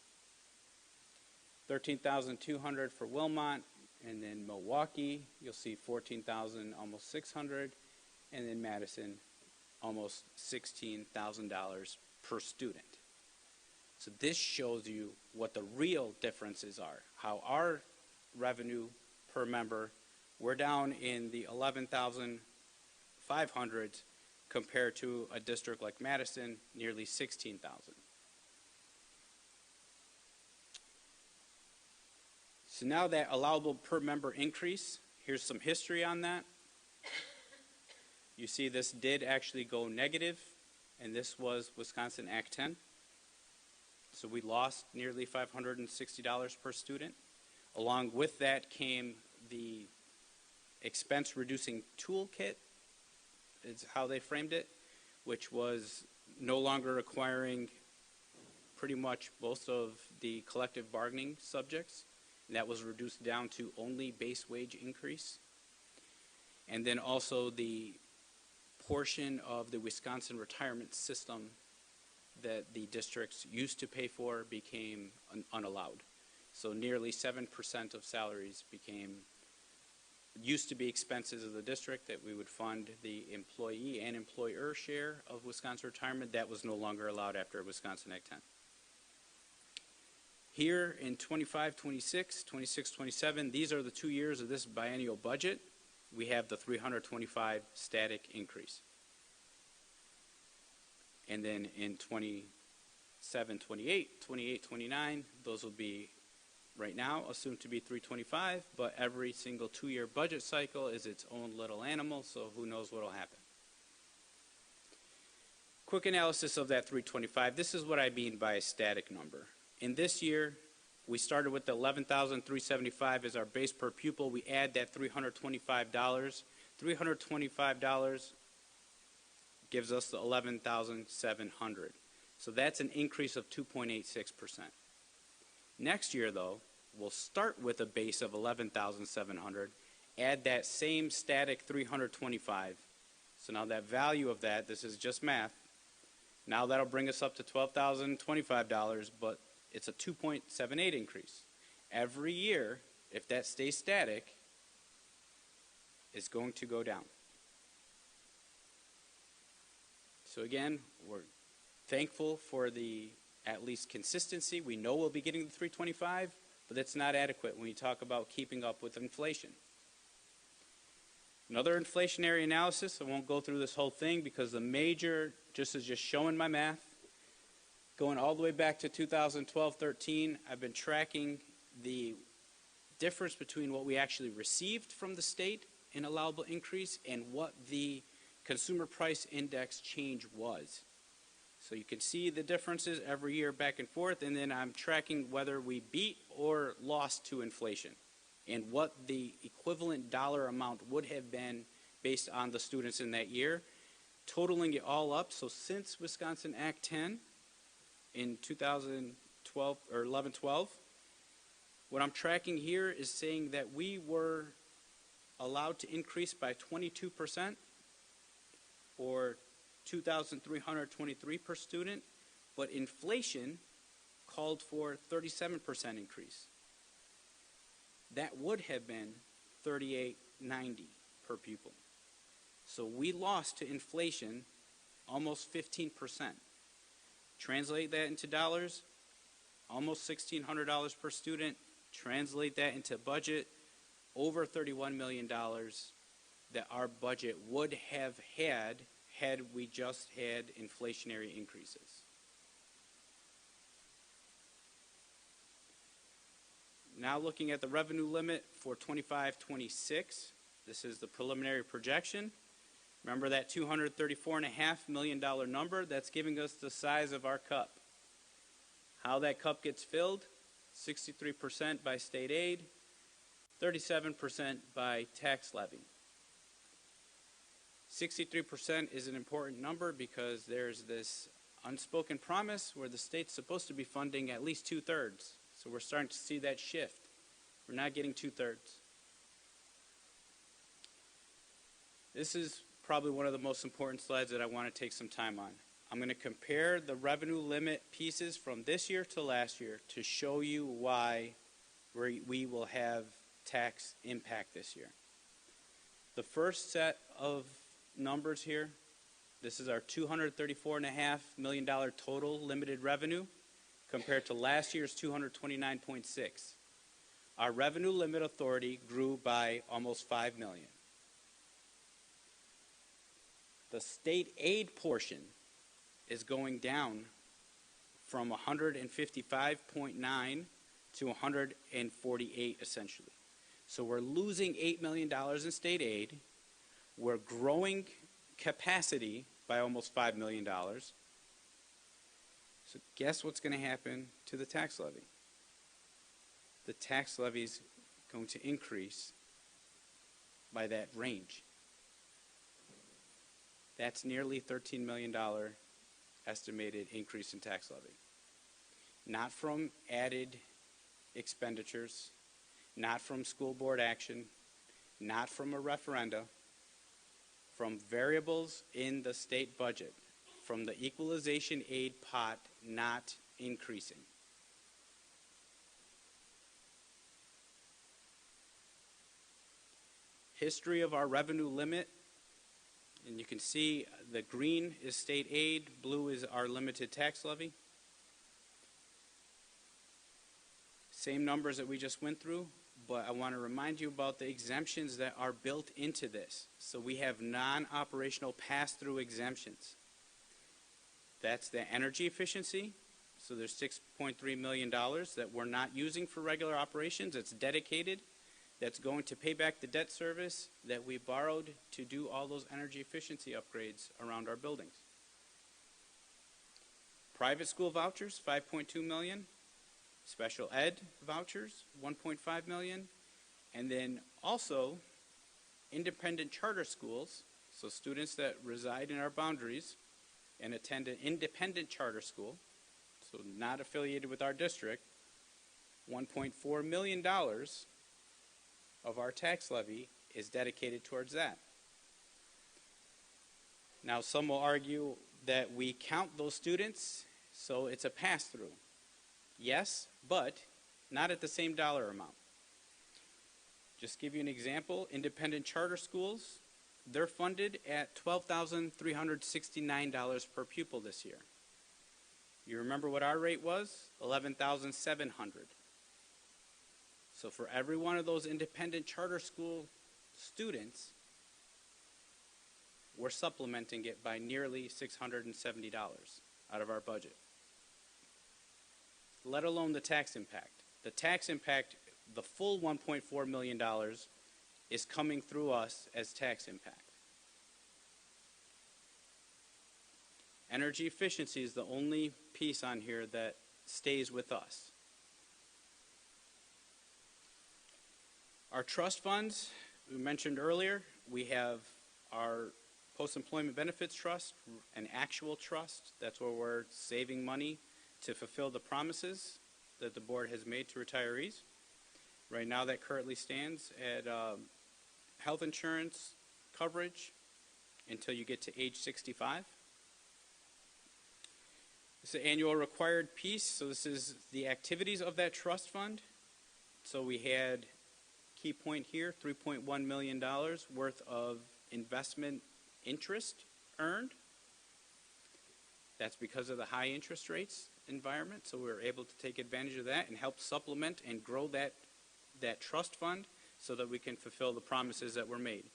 13,200 for Wilmot, and then Milwaukee, you'll see 14,000, almost 600, and then Madison, almost $16,000 per student. So this shows you what the real differences are, how our revenue per member, we're down in the 11,500 compared to a district like Madison, nearly 16,000. So now that allowable per member increase, here's some history on that. You see this did actually go negative, and this was Wisconsin Act 10. So we lost nearly $560 per student. Along with that came the expense reducing toolkit, is how they framed it, which was no longer requiring pretty much most of the collective bargaining subjects. And that was reduced down to only base wage increase. And then also the portion of the Wisconsin retirement system that the districts used to pay for became unallowed. So nearly 7% of salaries used to be expenses of the district that we would fund the employee and employer share of Wisconsin retirement. That was no longer allowed after Wisconsin Act 10. Here in 25, 26, 26, 27, these are the 2 years of this biennial budget. We have the 325 static increase. And then in 27, 28, 28, 29, those will be right now assumed to be 325, but every single 2-year budget cycle is its own little animal, so who knows what will happen. Quick analysis of that 325. This is what I mean by a static number. In this year, we started with the $11,375 as our base per pupil. We add that $325. $325 gives us the $11,700. So that's an increase of 2.86%. Next year, though, we'll start with a base of $11,700, add that same static $325. So now that value of that, this is just math, now that'll bring us up to $12,025, but it's a 2.78 increase. Every year, if that stays static, it's going to go down. So again, we're thankful for the at least consistency. We know we'll be getting the 325, but that's not adequate when you talk about keeping up with inflation. Another inflationary analysis, I won't go through this whole thing because the major, just showing my math, going all the way back to 2012-13, I've been tracking the difference between what we actually received from the state in allowable increase and what the consumer price index change was. So you can see the differences every year back and forth, and then I'm tracking whether we beat or lost to inflation and what the equivalent dollar amount would have been based on the students in that year, totaling it all up. So since Wisconsin Act 10 in 2012 or 11-12, what I'm tracking here is saying that we were allowed to increase by 22%, or $2,323 per student, but inflation called for 37% increase. That would have been $38.90 per pupil. So we lost to inflation almost 15%. Translate that into dollars, almost $1,600 per student. Translate that into budget, over $31 million that our budget would have had we just had inflationary increases. Now looking at the revenue limit for 25-26, this is the preliminary projection. Remember that $234.5 million number? That's giving us the size of our cup. How that cup gets filled, 63% by state aid, 37% by tax levy. 63% is an important number because there's this unspoken promise where the state's supposed to be funding at least 2/3. So we're starting to see that shift. We're not getting 2/3. This is probably one of the most important slides that I want to take some time on. I'm going to compare the revenue limit pieces from this year to last year to show you why we will have tax impact this year. The first set of numbers here, this is our $234.5 million total limited revenue compared to last year's $229.6. Our revenue limit authority grew by almost $5 million. The state aid portion is going down from 155.9 to 148 essentially. So we're losing $8 million in state aid. We're growing capacity by almost $5 million. So guess what's going to happen to the tax levy? The tax levy is going to increase by that range. That's nearly $13 million estimated increase in tax levy. Not from added expenditures, not from school board action, not from a referenda, from variables in the state budget, from the equalization aid pot not increasing. History of our revenue limit, and you can see the green is state aid, blue is our limited tax levy. Same numbers that we just went through, but I want to remind you about the exemptions that are built into this. So we have non-operational pass-through exemptions. That's the energy efficiency. So there's $6.3 million that we're not using for regular operations. It's dedicated. That's going to pay back the debt service that we borrowed to do all those energy efficiency upgrades around our buildings. Private school vouchers, $5.2 million. Special ed vouchers, $1.5 million. And then also independent charter schools, so students that reside in our boundaries and attend an independent charter school, so not affiliated with our district, $1.4 million of our tax levy is dedicated towards that. Now, some will argue that we count those students, so it's a pass-through. Yes, but not at the same dollar amount. Just give you an example, independent charter schools, they're funded at $12,369 per pupil this year. You remember what our rate was? $11,700. So for every one of those independent charter school students, we're supplementing it by nearly $670 out of our budget. Let alone the tax impact. The tax impact, the full $1.4 million is coming through us as tax impact. Energy efficiency is the only piece on here that stays with us. Our trust funds, we mentioned earlier, we have our post-employment benefits trust, an actual trust. That's where we're saving money to fulfill the promises that the board has made to retirees. Right now that currently stands at health insurance coverage until you get to age 65. This is the annual required piece, so this is the activities of that trust fund. So we had, key point here, $3.1 million worth of investment interest earned. That's because of the high interest rates environment, so we were able to take advantage of that and help supplement and grow that trust fund so that we can fulfill the promises that were made.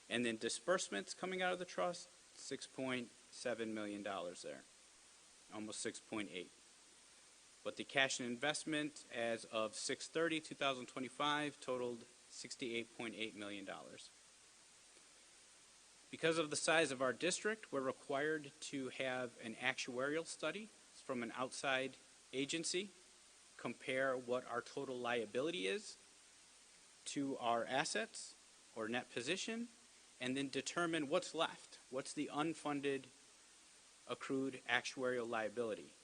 And then disbursements coming out of the trust, $6.7 million there, almost 6.8. But the cash and investment as of 6/30/2025 totaled $68.8 million. Because of the size of our district, we're required to have an actuarial study from an outside agency, compare what our total liability is to our assets or net position, and then determine what's left. What's the unfunded accrued actuarial liability?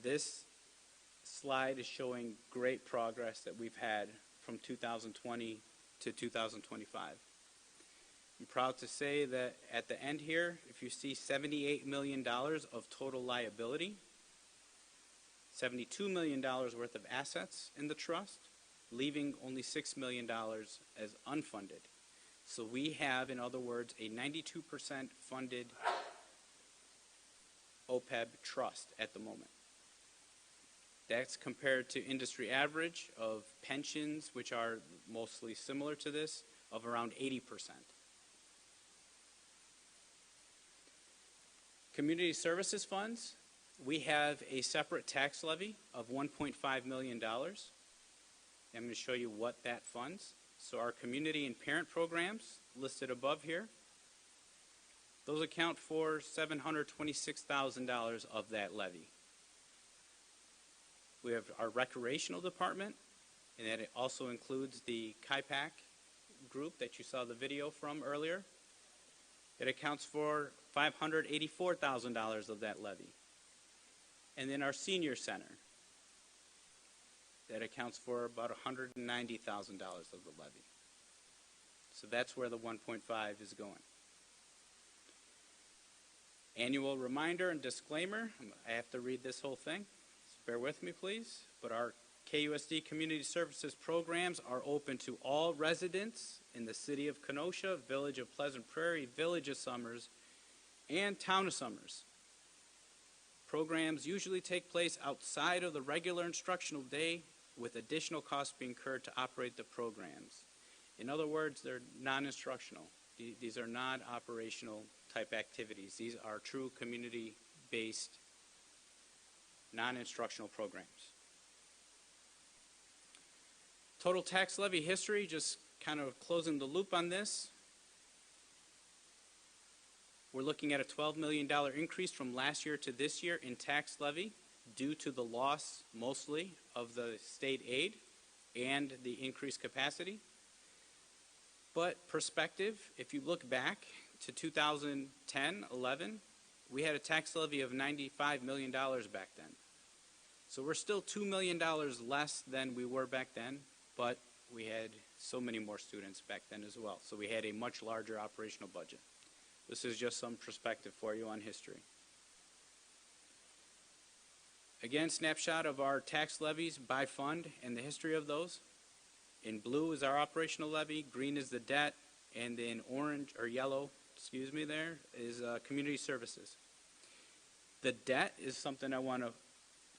This slide is showing great progress that we've had from 2020 to 2025. I'm proud to say that at the end here, if you see $78 million of total liability, $72 million worth of assets in the trust, leaving only $6 million as unfunded. So we have, in other words, a 92% funded OPEB trust at the moment. That's compared to industry average of pensions, which are mostly similar to this, of around 80%. Community services funds, we have a separate tax levy of $1.5 million. I'm going to show you what that funds. So our community and parent programs listed above here, those account for $726,000 of that levy. We have our recreational department, and that it also includes the KIPAC group that you saw the video from earlier. It accounts for $584,000 of that levy. And then our senior center, that accounts for about $190,000 of the levy. So that's where the 1.5 is going. Annual reminder and disclaimer, I have to read this whole thing, so bear with me please, but our KUSD Community Services programs are open to all residents in the City of Kenosha, Village of Pleasant Prairie, Village of Summers, and Town of Summers. Programs usually take place outside of the regular instructional day with additional costs being incurred to operate the programs. In other words, they're non-instructional. These are not operational type activities. These are true community-based, non-instructional programs. Total tax levy history, just kind of closing the loop on this. We're looking at a $12 million increase from last year to this year in tax levy due to the loss, mostly, of the state aid and the increased capacity. But perspective, if you look back to 2010-11, we had a tax levy of $95 million back then. So we're still $2 million less than we were back then, but we had so many more students back then as well. So we had a much larger operational budget. This is just some perspective for you on history. Again, snapshot of our tax levies by fund and the history of those. In blue is our operational levy, green is the debt, and in orange, or yellow, excuse me there, is community services. The debt is something I want to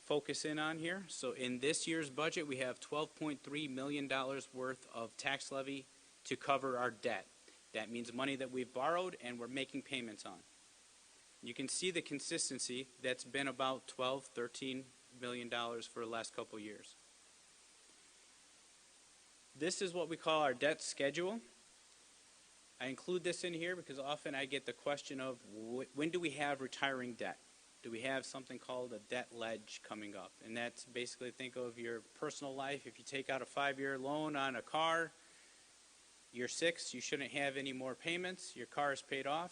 focus in on here. So in this year's budget, we have $12.3 million worth of tax levy to cover our debt. That means money that we've borrowed and we're making payments on. You can see the consistency. That's been about $12, $13 million for the last couple of years. This is what we call our debt schedule. I include this in here because often I get the question of when do we have retiring debt? Do we have something called a debt ledge coming up? And that's basically, think of your personal life. If you take out a 5-year loan on a car, year 6, you shouldn't have any more payments. Your car is paid off,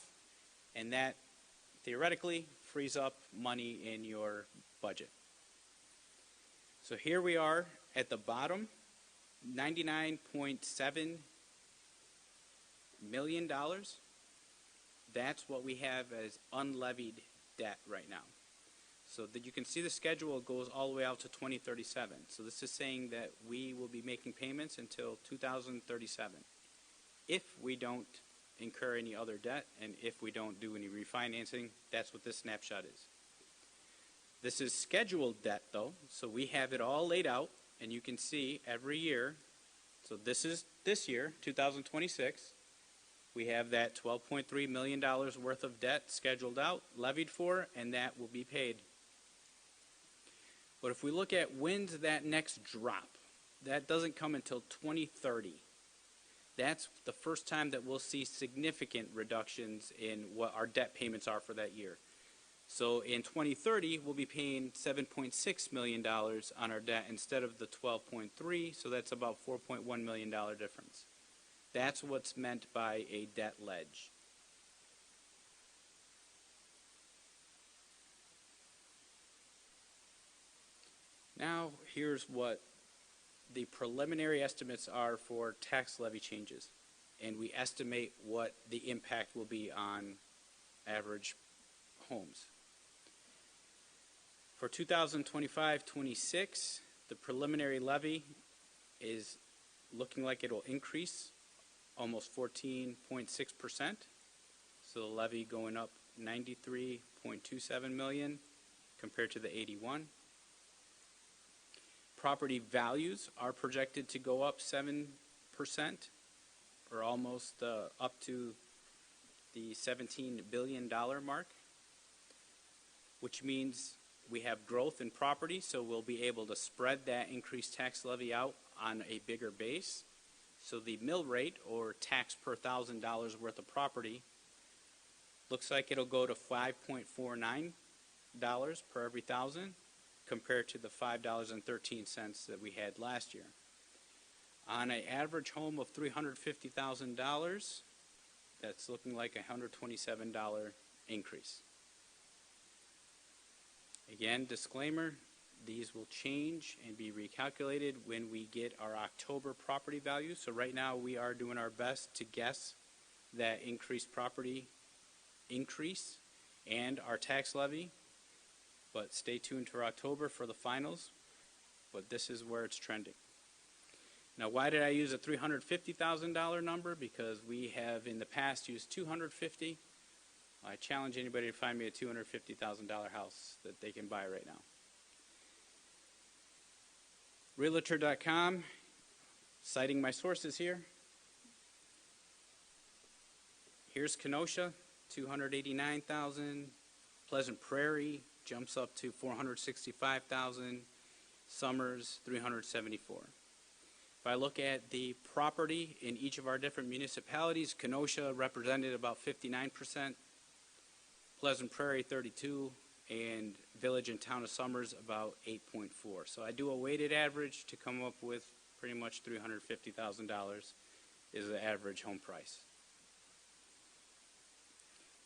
and that theoretically frees up money in your budget. So here we are at the bottom, $99.7 million. That's what we have as unlevied debt right now. So that you can see the schedule goes all the way out to 2037. So this is saying that we will be making payments until 2037 if we don't incur any other debt and if we don't do any refinancing. That's what this snapshot is. This is scheduled debt though, so we have it all laid out, and you can see every year. So this is this year, 2026. We have that $12.3 million worth of debt scheduled out, levied for, and that will be paid. But if we look at when's that next drop, that doesn't come until 2030. That's the first time that we'll see significant reductions in what our debt payments are for that year. So in 2030, we'll be paying $7.6 million on our debt instead of the 12.3, so that's about $4.1 million difference. That's what's meant by a debt ledge. Now, here's what the preliminary estimates are for tax levy changes, and we estimate what the impact will be on average homes. For 2025-26, the preliminary levy is looking like it will increase almost 14.6%. So the levy going up 93.27 million compared to the 81. Property values are projected to go up 7%, or almost up to the $17 billion mark, which means we have growth in property, so we'll be able to spread that increased tax levy out on a bigger base. So the mill rate, or tax per $1,000 worth of property, looks like it'll go to $5.49 per every $1,000, compared to the $5.13 that we had last year. On an average home of $350,000, that's looking like a $127 increase. Again, disclaimer, these will change and be recalculated when we get our October property value. So right now we are doing our best to guess that increased property increase and our tax levy. But stay tuned to October for the finals. But this is where it's trending. Now, why did I use a $350,000 number? Because we have in the past used $250,000. I challenge anybody to find me a $250,000 house that they can buy right now. Realtor.com, citing my sources here. Here's Kenosha, $289,000. Pleasant Prairie jumps up to $465,000. Summers, $374,000. If I look at the property in each of our different municipalities, Kenosha represented about 59%, Pleasant Prairie 32%, and Village and Town of Summers about 8.4%. So I do a weighted average to come up with pretty much $350,000 is the average home price.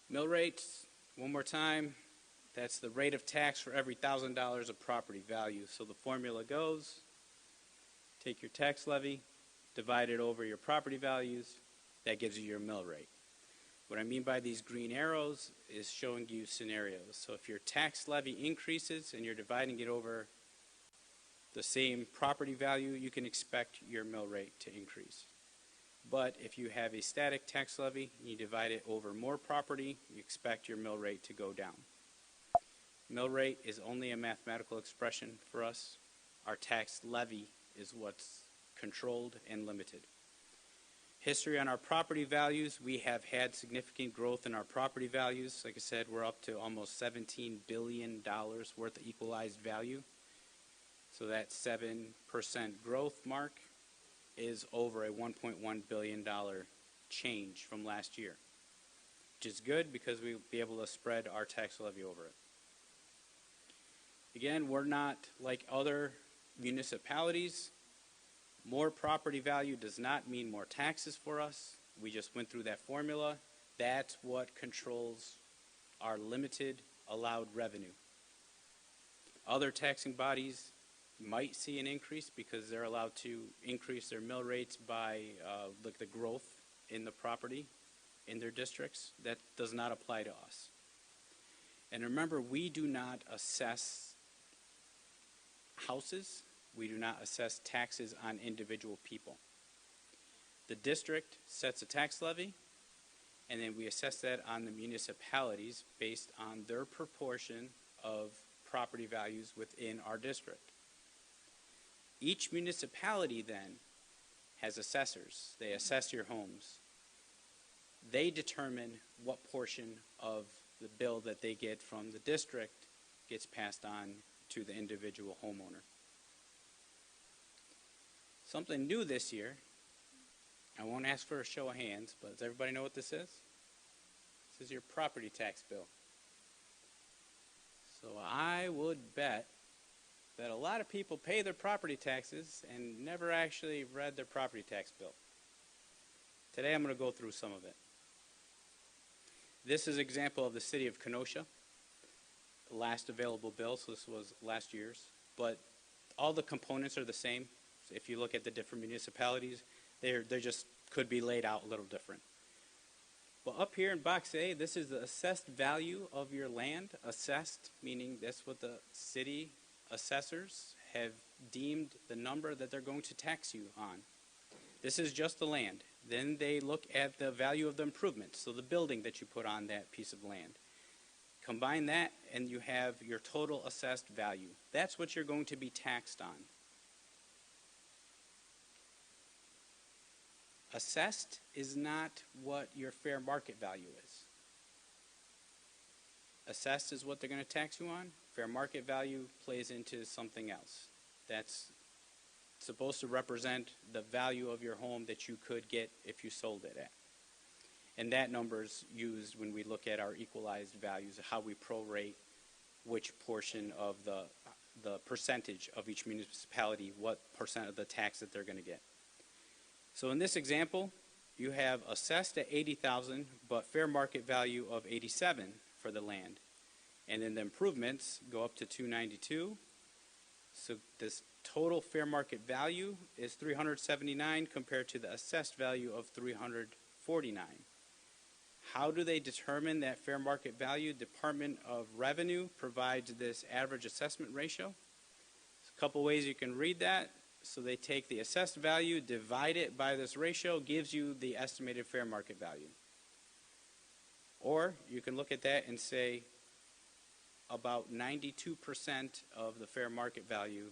Mill rates, one more time, that's the rate of tax for every $1,000 of property value. So the formula goes, take your tax levy, divide it over your property values, that gives you your mill rate. What I mean by these green arrows is showing you scenarios. So if your tax levy increases and you're dividing it over the same property value, you can expect your mill rate to increase. But if you have a static tax levy and you divide it over more property, you expect your mill rate to go down. Mill rate is only a mathematical expression for us. Our tax levy is what's controlled and limited. History on our property values, we have had significant growth in our property values. Like I said, we're up to almost $17 billion worth of equalized value. So that 7% growth mark is over a $1.1 billion change from last year, which is good because we'll be able to spread our tax levy over it. Again, we're not like other municipalities. More property value does not mean more taxes for us. We just went through that formula. That's what controls our limited allowed revenue. Other taxing bodies might see an increase because they're allowed to increase their mill rates by the growth in the property in their districts. That does not apply to us. And remember, we do not assess houses. We do not assess taxes on individual people. The district sets a tax levy, and then we assess that on the municipalities based on their proportion of property values within our district. Each municipality then has assessors. They assess your homes. They determine what portion of the bill that they get from the district gets passed on to the individual homeowner. Something new this year I won't ask for a show of hands, but does everybody know what this is? This is your property tax bill. So I would bet that a lot of people pay their property taxes and never actually read their property tax bill. Today I'm going to go through some of it. This is an example of the city of Kenosha, last available bill, so this was last year's, but all the components are the same. So if you look at the different municipalities, they just could be laid out a little different. But up here in box A, this is the assessed value of your land. Assessed, meaning that's what the city assessors have deemed the number that they're going to tax you on. This is just the land. Then they look at the value of the improvement, so the building that you put on that piece of land. Combine that and you have your total assessed value. That's what you're going to be taxed on. Assessed is not what your fair market value is. Assessed is what they're going to tax you on. Fair market value plays into something else. That's supposed to represent the value of your home that you could get if you sold it at. And that number is used when we look at our equalized values, how we prorate which portion of the percentage of each municipality, what percent of the tax that they're going to get. So in this example, you have assessed at $80,000, but fair market value of $87,000 for the land. And then the improvements go up to $292,000. So this total fair market value is $379,000 compared to the assessed value of $349,000. How do they determine that fair market value? Department of Revenue provides this average assessment ratio. There's a couple ways you can read that. So they take the assessed value, divide it by this ratio, gives you the estimated fair market value. Or you can look at that and say about 92% of the fair market value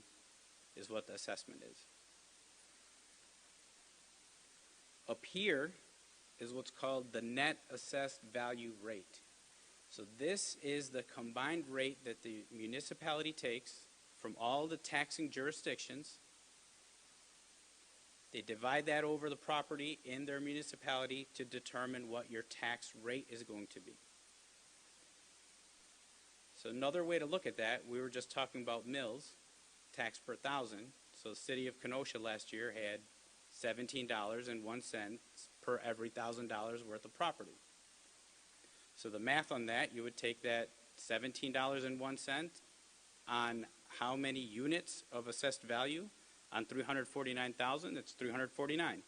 is what the assessment is. Up here is what's called the net assessed value rate. So this is the combined rate that the municipality takes from all the taxing jurisdictions. They divide that over the property in their municipality to determine what your tax rate is going to be. So another way to look at that, we were just talking about mills, tax per thousand. So the city of Kenosha last year had $17.01 per every $1,000 worth of property. So the math on that, you would take that $17.01 on how many units of assessed value. On 349,000, it's 349.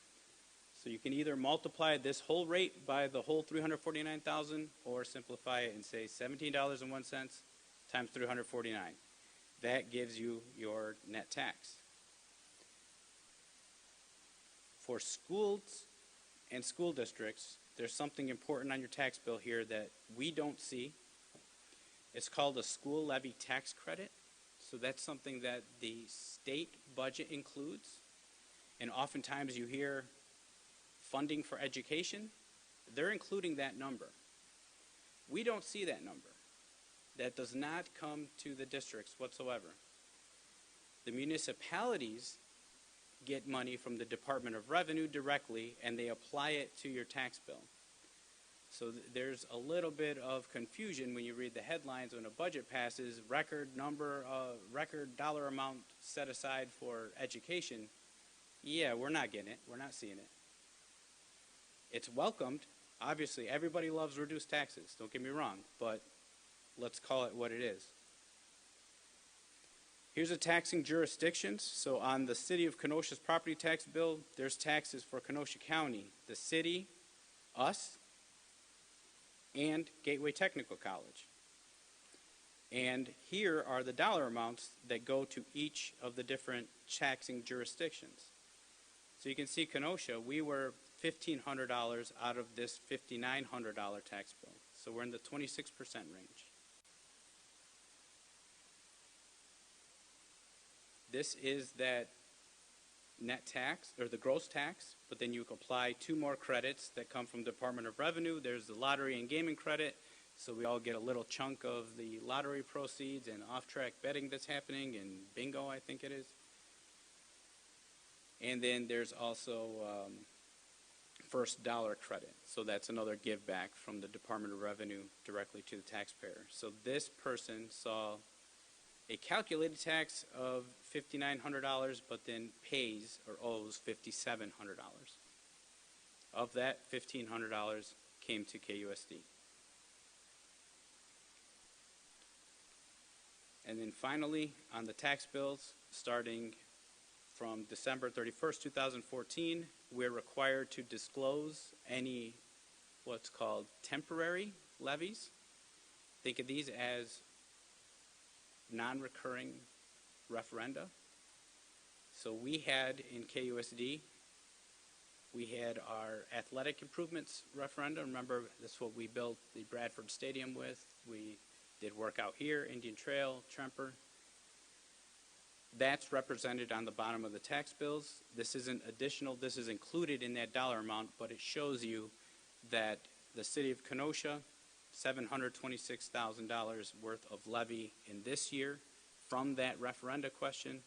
So you can either multiply this whole rate by the whole 349,000 or simplify it and say $17.01 times 349. That gives you your net tax. For schools and school districts, there's something important on your tax bill here that we don't see. It's called a school levy tax credit. So that's something that the state budget includes. And oftentimes you hear funding for education, they're including that number. We don't see that number. That does not come to the districts whatsoever. The municipalities get money from the Department of Revenue directly, and they apply it to your tax bill. So there's a little bit of confusion when you read the headlines when a budget passes, record dollar amount set aside for education. Yeah, we're not getting it. We're not seeing it. It's welcomed. Obviously, everybody loves reduced taxes. Don't get me wrong, but let's call it what it is. Here's the taxing jurisdictions. So on the city of Kenosha's property tax bill, there's taxes for Kenosha County, the city, us, and Gateway Technical College. And here are the dollar amounts that go to each of the different taxing jurisdictions. So you can see Kenosha, we were $1,500 out of this $5,900 tax bill. So we're in the 26% range. This is that net tax, or the gross tax, but then you apply 2 more credits that come from Department of Revenue. There's the lottery and gaming credit, so we all get a little chunk of the lottery proceeds and off-track betting that's happening, and bingo, I think it is. And then there's also first dollar credit. So that's another give back from the Department of Revenue directly to the taxpayer. So this person saw a calculated tax of $5,900, but then pays or owes $5,700. Of that, $1,500 came to KUSD. And then finally, on the tax bills, starting from December 31st, 2014, we're required to disclose any what's called temporary levies. Think of these as non-recurring referenda. So we had in KUSD, we had our athletic improvements referenda. Remember, that's what we built the Bradford Stadium with. We did work out here, Indian Trail, Tremper. That's represented on the bottom of the tax bills. This isn't additional, this is included in that dollar amount, but it shows you that the city of Kenosha, $726,000 worth of levy in this year from that referenda question.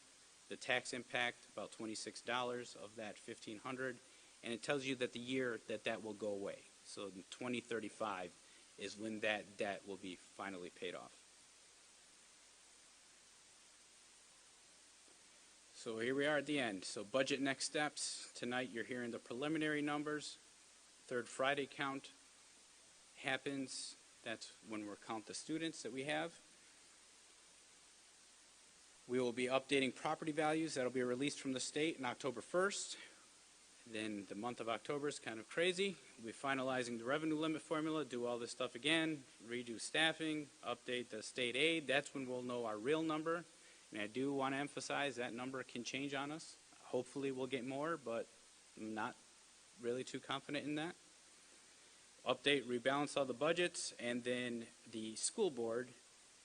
The tax impact, about $26 of that $1,500, and it tells you that the year that will go away. So in 2035 is when that debt will be finally paid off. So here we are at the end. So budget next steps. Tonight you're hearing the preliminary numbers. Third Friday count happens. That's when we'll count the students that we have. We will be updating property values. That'll be released from the state on October 1st. Then the month of October is kind of crazy. We'll be finalizing the revenue limit formula, do all this stuff again, redo staffing, update the state aid. That's when we'll know our real number. And I do want to emphasize that number can change on us. Hopefully we'll get more, but I'm not really too confident in that. Update, rebalance all the budgets, and then the school board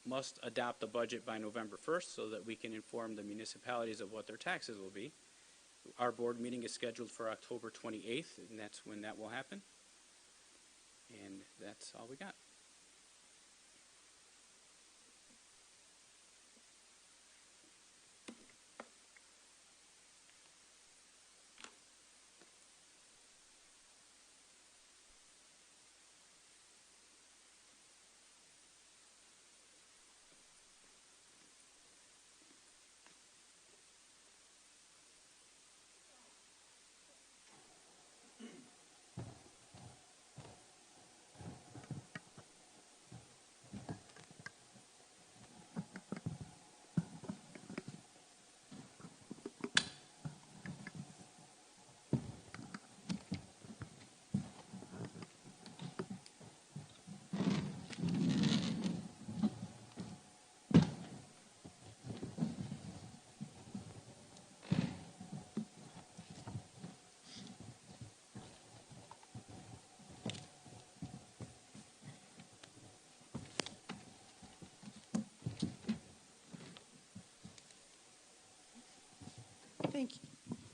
must adopt the budget by November 1st so that we can inform the municipalities of what their taxes will be. Our board meeting is scheduled for October 28th, and that's when that will happen. And that's all we got.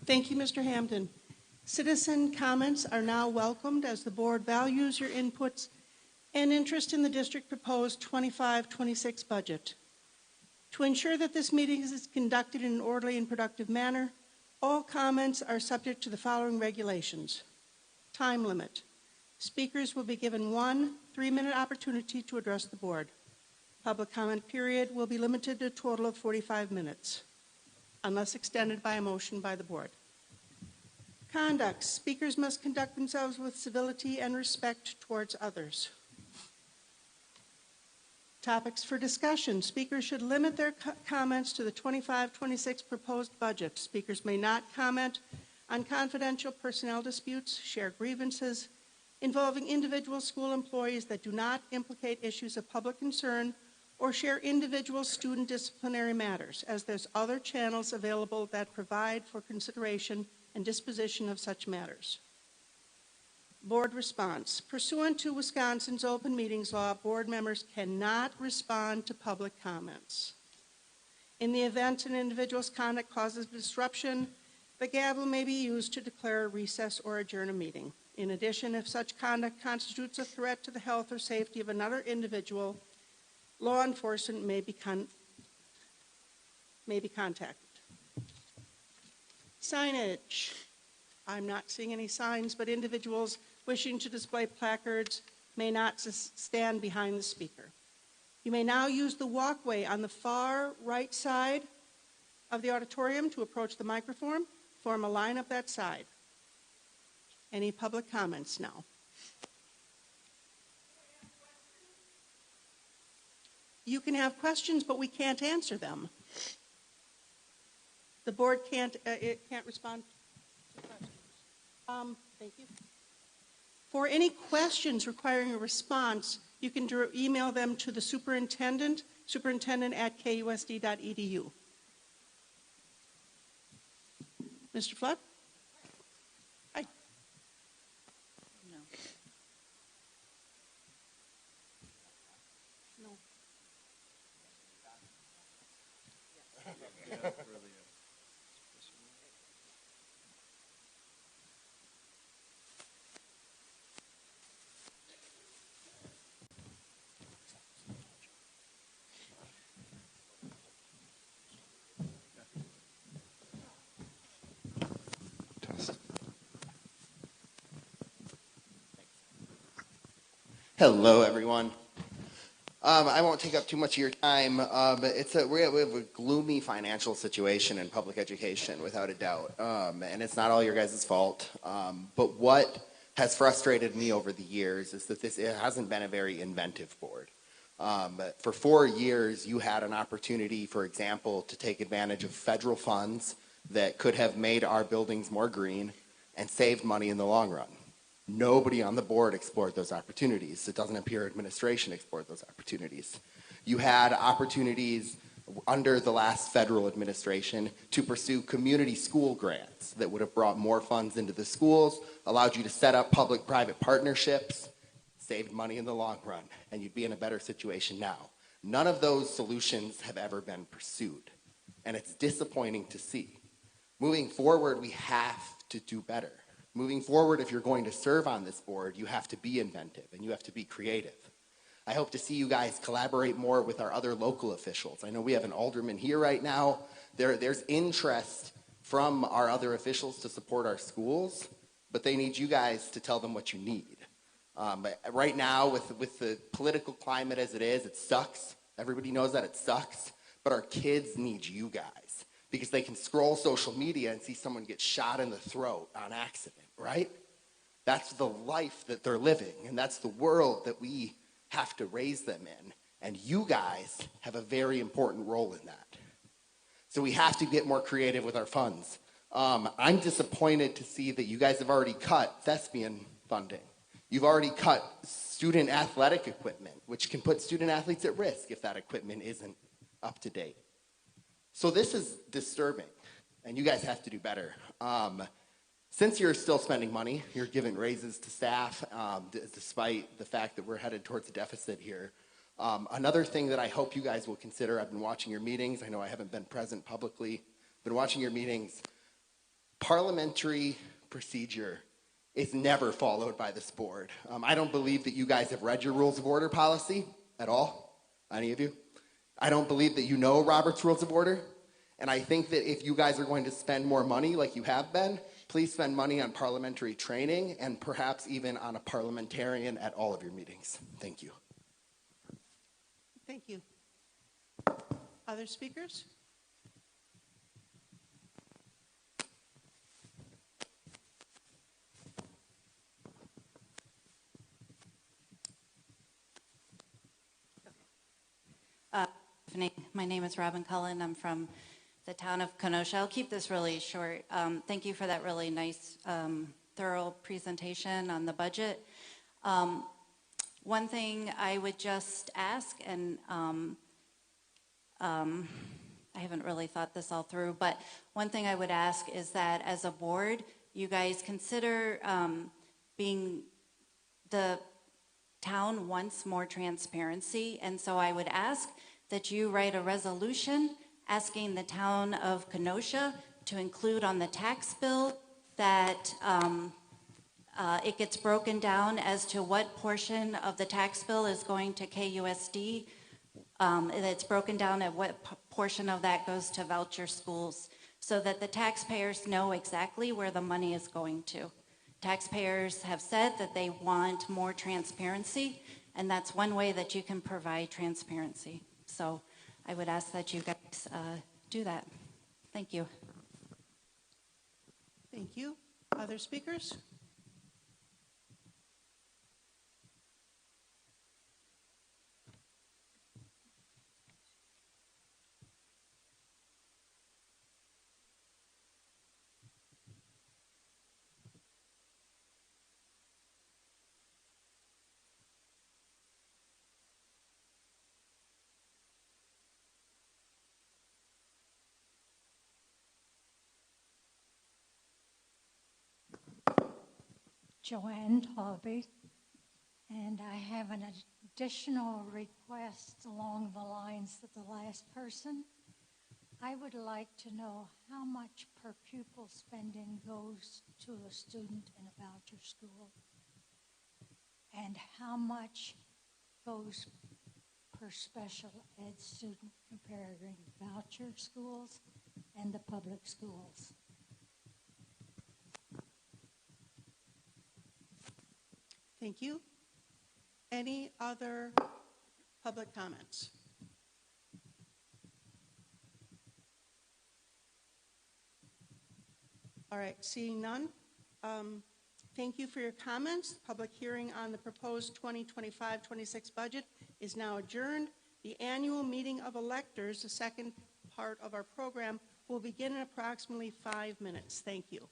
Thank you, Mr. Hampton. Citizen comments are now welcomed as the board values your inputs and interest in the district proposed 25-26 budget. To ensure that this meeting is conducted in an orderly and productive manner, all comments are subject to the following regulations. Time limit. Speakers will be given 1 3-minute opportunity to address the board. Public comment period will be limited to a total of 45 minutes, unless extended by a motion by the board. Conduct. Speakers must conduct themselves with civility and respect towards others. Topics for discussion. Speakers should limit their comments to the 25-26 proposed budget. Speakers may not comment on confidential personnel disputes, share grievances involving individual school employees that do not implicate issues of public concern, or share individual student disciplinary matters, as there's other channels available that provide for consideration and disposition of such matters. Board response. Pursuant to Wisconsin's open meetings law, board members cannot respond to public comments. In the event an individual's conduct causes disruption, the gavel may be used to declare a recess or adjourn a meeting. In addition, if such conduct constitutes a threat to the health or safety of another individual, law enforcement may be contacted. Signage. I'm not seeing any signs, but individuals wishing to display placards may not stand behind the speaker. You may now use the walkway on the far right side of the auditorium to approach the microphone. Form a line up that side. Any public comments now? You can have questions, but we can't answer them. The board can't respond to questions. Thank you. For any questions requiring a response, you can email them to the superintendent at KUSD.edu. Mr. Flood? Hi. No. No. Hello, everyone. I won't take up too much of your time, but we have a gloomy financial situation in public education, without a doubt, and it's not all your guys' fault. But what has frustrated me over the years is that it hasn't been a very inventive board. For 4 years, you had an opportunity, for example, to take advantage of federal funds that could have made our buildings more green and saved money in the long run. Nobody on the board explored those opportunities. It doesn't appear administration explored those opportunities. You had opportunities under the last federal administration to pursue community school grants that would have brought more funds into the schools, allowed you to set up public-private partnerships, saved money in the long run, and you'd be in a better situation now. None of those solutions have ever been pursued, and it's disappointing to see. Moving forward, we have to do better. Moving forward, if you're going to serve on this board, you have to be inventive and you have to be creative. I hope to see you guys collaborate more with our other local officials. I know we have an alderman here right now. There's interest from our other officials to support our schools, but they need you guys to tell them what you need. But right now, with the political climate as it is, it sucks. Everybody knows that it sucks, but our kids need you guys, because they can scroll social media and see someone get shot in the throat on accident, right? That's the life that they're living, and that's the world that we have to raise them in. And you guys have a very important role in that. So we have to get more creative with our funds. I'm disappointed to see that you guys have already cut thespian funding. You've already cut student athletic equipment, which can put student athletes at risk if that equipment isn't up to date. So this is disturbing, and you guys have to do better. Since you're still spending money, you're giving raises to staff, despite the fact that we're headed towards a deficit here. Another thing that I hope you guys will consider, I've been watching your meetings. I know I haven't been present publicly. Been watching your meetings. Parliamentary procedure is never followed by this board. I don't believe that you guys have read your rules of order policy at all, any of you. I don't believe that you know Robert's Rules of Order, and I think that if you guys are going to spend more money like you have been, please spend money on parliamentary training and perhaps even on a parliamentarian at all of your meetings. Thank you. Thank you. Other speakers? My name is Robin Cullen. I'm from the town of Kenosha. I'll keep this really short. Thank you for that really nice, thorough presentation on the budget. One thing I would just ask, and I haven't really thought this all through, but one thing I would ask is that as a board, you guys consider being the town wants more transparency, and so I would ask that you write a resolution asking the town of Kenosha to include on the tax bill that it gets broken down as to what portion of the tax bill is going to KUSD. It's broken down at what portion of that goes to voucher schools, so that the taxpayers know exactly where the money is going to. Taxpayers have said that they want more transparency, and that's one way that you can provide transparency. So I would ask that you guys do that. Thank you. Thank you. Other speakers? Joanne Hobby, and I have an additional request along the lines of the last person. I would like to know how much per pupil spending goes to a student in a voucher school, and how much goes per special ed student comparing voucher schools and the public schools. Thank you. Any other public comments? All right, seeing none. Thank you for your comments. The public hearing on the proposed 2025-26 budget is now adjourned. The annual meeting of electors, the second part of our program, will begin in approximately 5 minutes. Thank you.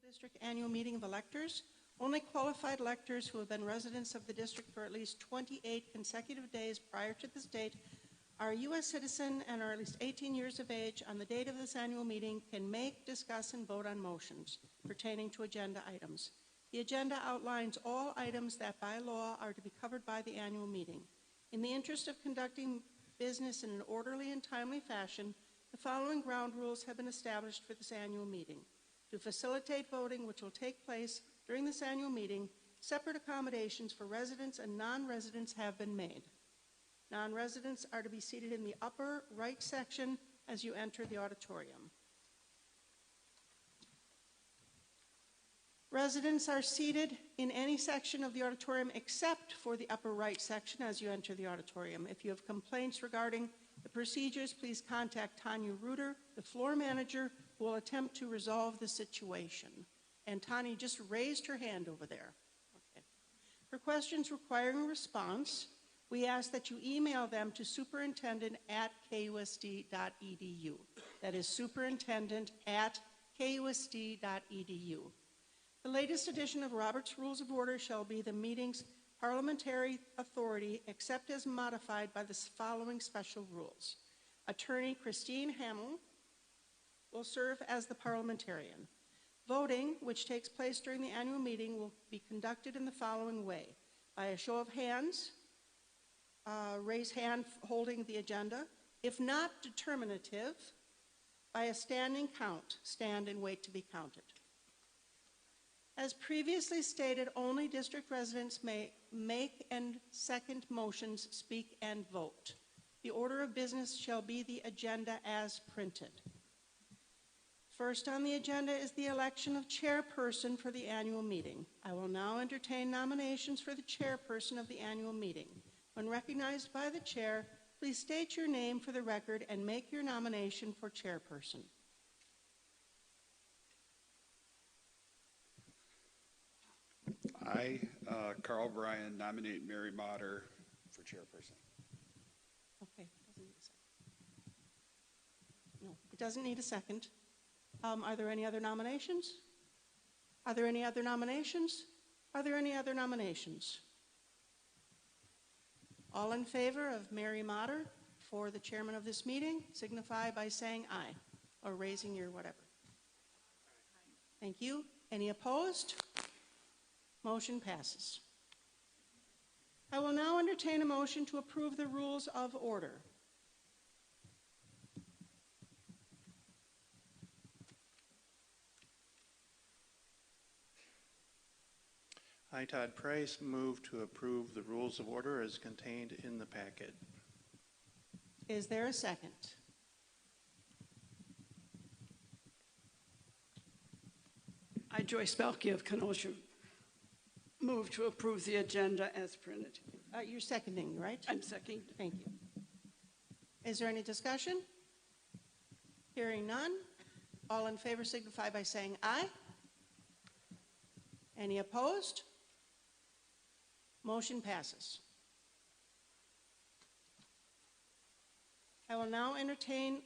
District Annual Meeting of Electors. Only qualified electors who have been residents of the district for at least 28 consecutive days prior to this date, are a U.S. citizen, and are at least 18 years of age on the date of this annual meeting can make, discuss, and vote on motions pertaining to agenda items. The agenda outlines all items that by law are to be covered by the annual meeting. In the interest of conducting business in an orderly and timely fashion, the following ground rules have been established for this annual meeting. To facilitate voting, which will take place during this annual meeting, separate accommodations for residents and non-residents have been made. Non-residents are to be seated in the upper right section as you enter the auditorium. Residents are seated in any section of the auditorium except for the upper right section as you enter the auditorium. If you have complaints regarding the procedures, please contact Tanya Reuter, the floor manager, who will attempt to resolve the situation. And Tanya just raised her hand over there. Okay. For questions requiring a response, we ask that you email them to superintendent@kusd.edu. That is superintendent@kusd.edu. The latest edition of Robert's Rules of Order shall be the meeting's parliamentary authority, except as modified by the following special rules. Attorney Christine Hamill will serve as the parliamentarian. Voting, which takes place during the annual meeting, will be conducted in the following way. By a show of hands, raise hand holding the agenda. If not determinative, by a standing count, stand and wait to be counted. As previously stated, only district residents may make and second motions, speak, and vote. The order of business shall be the agenda as printed. First on the agenda is the election of chairperson for the annual meeting. I will now entertain nominations for the chairperson of the annual meeting. When recognized by the chair, please state your name for the record and make your nomination for chairperson. I, Carl Bryan, nominate Mary Motter for chairperson. Okay, doesn't need a second. No, it doesn't need a second. Are there any other nominations? Are there any other nominations? Are there any other nominations? All in favor of Mary Motter for the chairman of this meeting, signify by saying aye or raising your whatever. Thank you. Any opposed? Motion passes. I will now entertain a motion to approve the rules of order. I, Todd Price, move to approve the rules of order as contained in the packet. Is there a second? I, Joyce Belkey of Kenosha, move to approve the agenda as printed. You're seconding, right? I'm seconding. Thank you. Is there any discussion? Hearing none. All in favor signify by saying aye. Any opposed? Motion passes. I will now entertain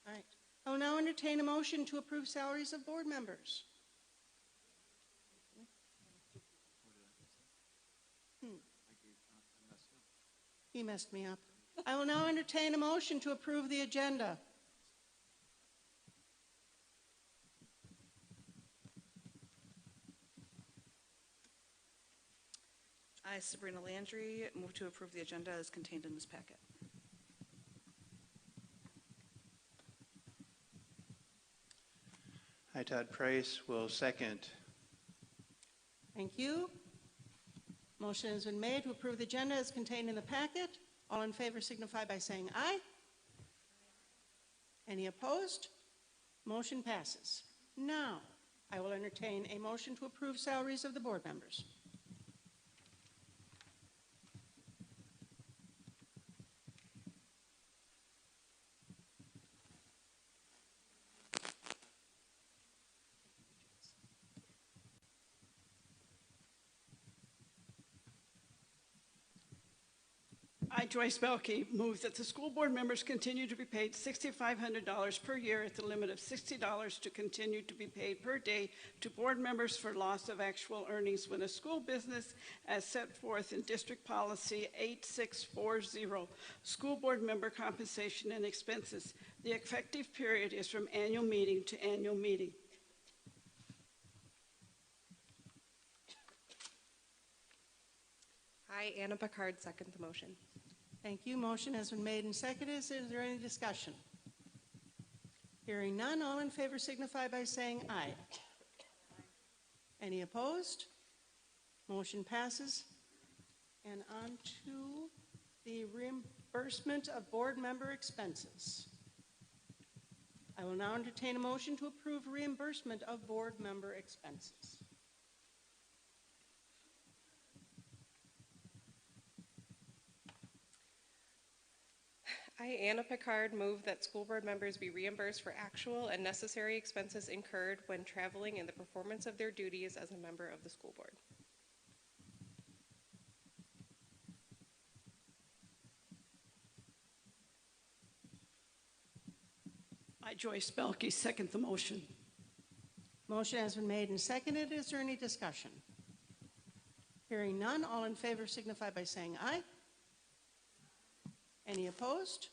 All right. I will now entertain a motion to approve salaries of board members. He messed me up. I will now entertain a motion to approve the agenda. I, Sabrina Landry, move to approve the agenda as contained in this packet. I, Todd Price, will second. Thank you. Motion has been made to approve the agenda as contained in the packet. All in favor signify by saying aye. Any opposed? Motion passes. Now, I will entertain a motion to approve salaries of the board members. I, Joyce Belkey, move that the school board members continue to be paid $6,500 per year at the limit of $60 to continue to be paid per day to board members for loss of actual earnings when a school business as set forth in District Policy 8640, School Board Member Compensation and Expenses. The effective period is from annual meeting to annual meeting. I, Anna Picard, second the motion. Thank you. Motion has been made and seconded. Is there any discussion? Hearing none, all in favor signify by saying aye. Any opposed? Motion passes. And on to the reimbursement of board member expenses. I will now entertain a motion to approve reimbursement of board member expenses. I, Anna Picard, move that school board members be reimbursed for actual and necessary expenses incurred when traveling in the performance of their duties as a member of the school board. I, Joyce Belkey, second the motion. Motion has been made and seconded. Is there any discussion? Hearing none, all in favor signify by saying aye. Any opposed?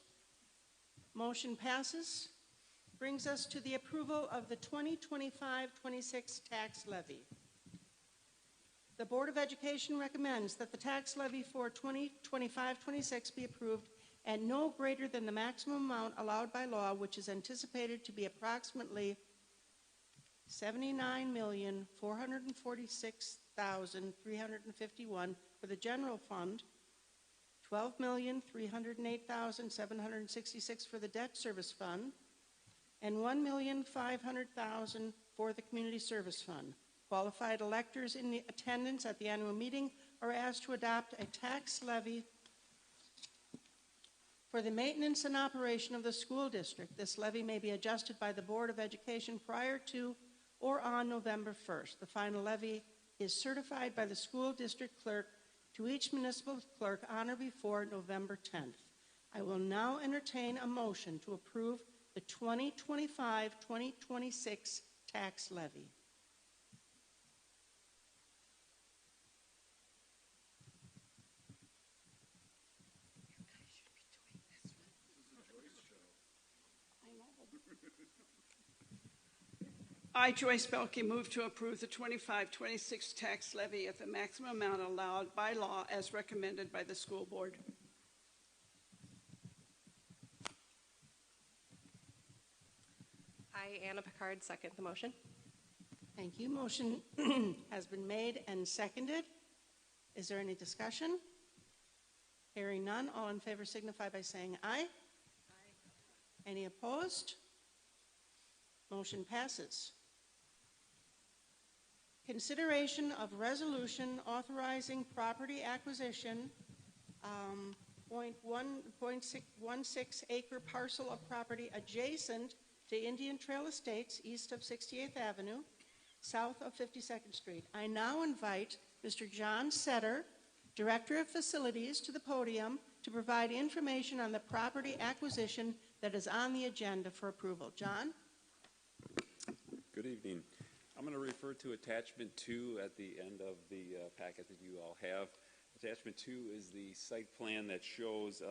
Motion passes. Brings us to the approval of the 2025-26 tax levy. The Board of Education recommends that the tax levy for 2025-26 be approved at no greater than the maximum amount allowed by law, which is anticipated to be approximately $79,446,351 for the general fund, $12,308,766 for the debt service fund, and $1,500,000 for the community service fund. Qualified electors in the attendance at the annual meeting are asked to adopt a tax levy for the maintenance and operation of the school district. This levy may be adjusted by the Board of Education prior to or on November 1st. The final levy is certified by the school district clerk to each municipal clerk on or before November 10th. I will now entertain a motion to approve the 2025-2026 tax levy. I, Joyce Belkey, move to approve the 25-26 tax levy at the maximum amount allowed by law as recommended by the school board. I, Anna Picard, second the motion. Thank you. Motion has been made and seconded. Is there any discussion? Hearing none, all in favor signify by saying aye. Aye. Any opposed? Motion passes. Consideration of resolution authorizing property acquisition, 0.16 acre parcel of property adjacent to Indian Trail Estates east of 68th Avenue, south of 52nd Street. I now invite Mr. John Setter, Director of Facilities, to the podium to provide information on the property acquisition that is on the agenda for approval. John? Good evening. I'm going to refer to Attachment 2 at the end of the packet that you all have. Attachment 2 is the site plan that shows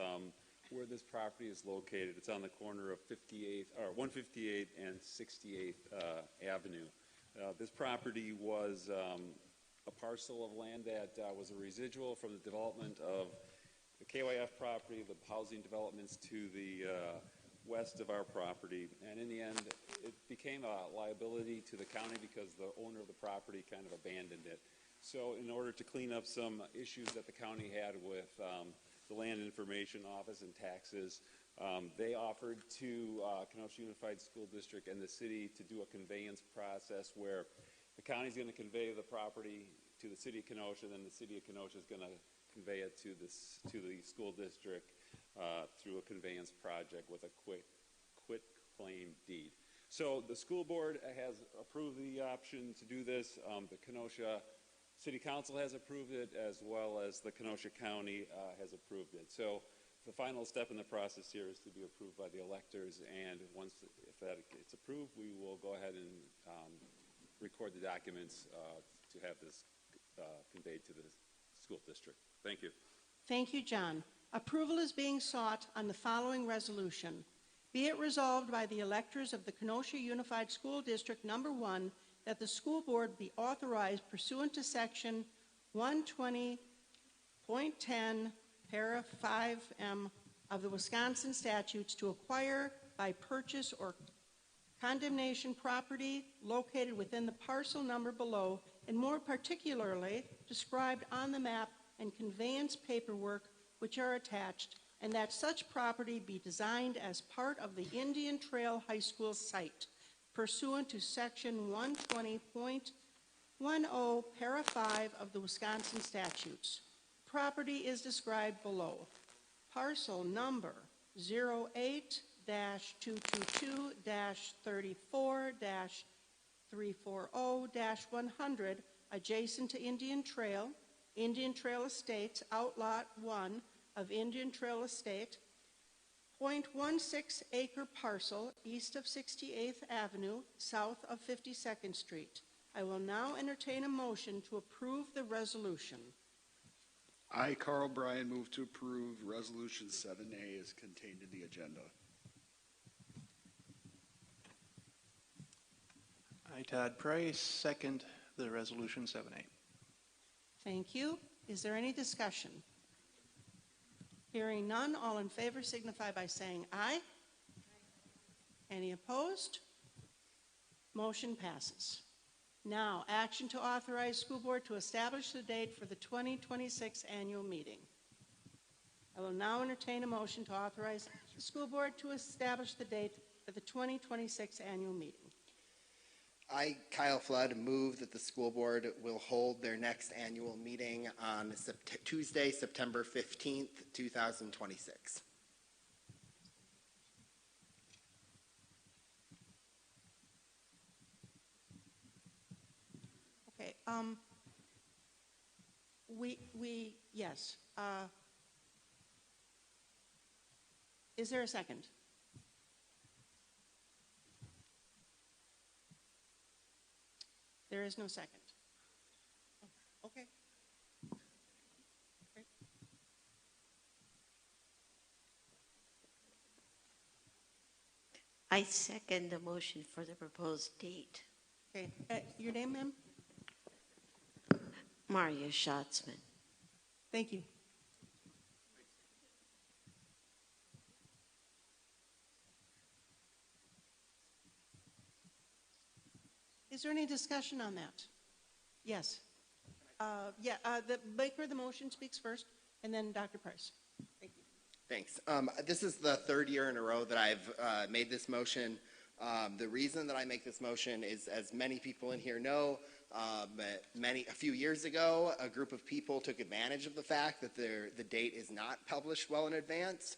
where this property is located. It's on the corner of 158th and 68th Avenue. This property was a parcel of land that was a residual from the development of the KYF property, the housing developments to the west of our property, and in the end it became a liability to the county because the owner of the property kind of abandoned it. So in order to clean up some issues that the county had with the Land Information Office and taxes, they offered to Kenosha Unified School District and the city to do a conveyance process where the county is going to convey the property to the city of Kenosha, then the city of Kenosha is going to convey it to the school district through a conveyance project with a quit claim deed. So the school board has approved the option to do this. The Kenosha City Council has approved it, as well as the Kenosha County has approved it. So the final step in the process here is to be approved by the electors, and if that gets approved, we will go ahead and record the documents to have this conveyed to the school district. Thank you. Thank you, John. Approval is being sought on the following resolution. Be it resolved by the electors of the Kenosha Unified School District Number 1 that the school board be authorized pursuant to section 120.10 para 5M of the Wisconsin statutes to acquire by purchase or condemnation property located within the parcel number below, and more particularly described on the map and conveyance paperwork which are attached, and that such property be designed as part of the Indian Trail High School site pursuant to Section 120.10, Para 5 of the Wisconsin statutes. Property is described below. Parcel number 08-222-34-340-100, adjacent to Indian Trail Estates, Outlot 1 of Indian Trail Estate, 0.16 acre parcel east of 68th Avenue, south of 52nd Street. I will now entertain a motion to approve the resolution. I, Carl Bryan, move to approve Resolution 7A as contained in the agenda. I, Todd Price, second the Resolution 7A. Thank you. Is there any discussion? Hearing none, all in favor signify by saying aye. Any opposed? Motion passes. Now, action to authorize school board to establish the date for the 2026 annual meeting. I will now entertain a motion to authorize the school board to establish the date for the 2026 annual meeting. I, Kyle Flood, move that the school board will hold their next annual meeting on Tuesday, September 15th, 2026. Okay, yes. Is there a second? There is no second. Okay. I second the motion for the proposed date. Okay. Your name, ma'am? Maria Schatzman. Thank you. Is there any discussion on that? Yes. The maker of the motion speaks first, and then Dr. Price. Thank you. Thanks. This is the third year in a row that I've made this motion. The reason that I make this motion is, as many people in here know, a few years ago, a group of people took advantage of the fact that the date is not published well in advance.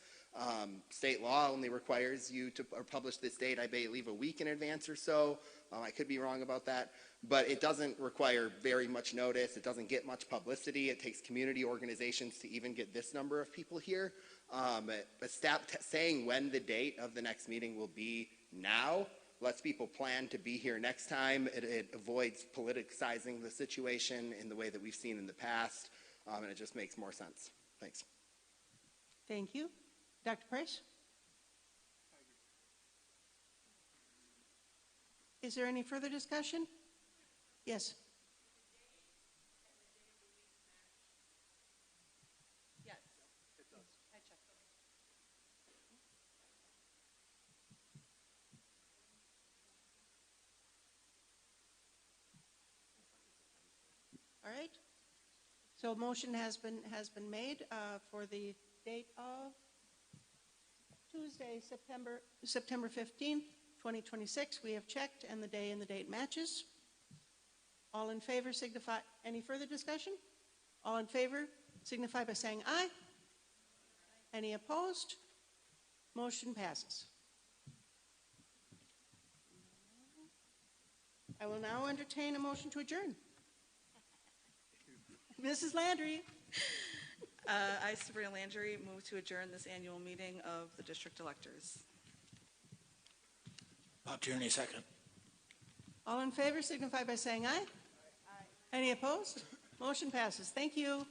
State law only requires you to publish this date, I believe, a week in advance or so. I could be wrong about that, but it doesn't require very much notice. It doesn't get much publicity. It takes community organizations to even get this number of people here. But saying when the date of the next meeting will be now lets people plan to be here next time. It avoids politicizing the situation in the way that we've seen in the past, and it just makes more sense. Thanks. Thank you. Dr. Price? Is there any further discussion? Yes. Yes. It does. I checked. All right. So a motion has been made for the date of Tuesday, September 15th, 2026. We have checked, and the day and the date matches. All in favor signify. Any further discussion? All in favor signify by saying aye. Any opposed? Motion passes. I will now entertain a motion to adjourn. Mrs. Landry. I, Sabrina Landry, move to adjourn this annual meeting of the district electors. Bob Tierney, second. All in favor signify by saying aye. Aye. Any opposed? Motion passes. Thank you.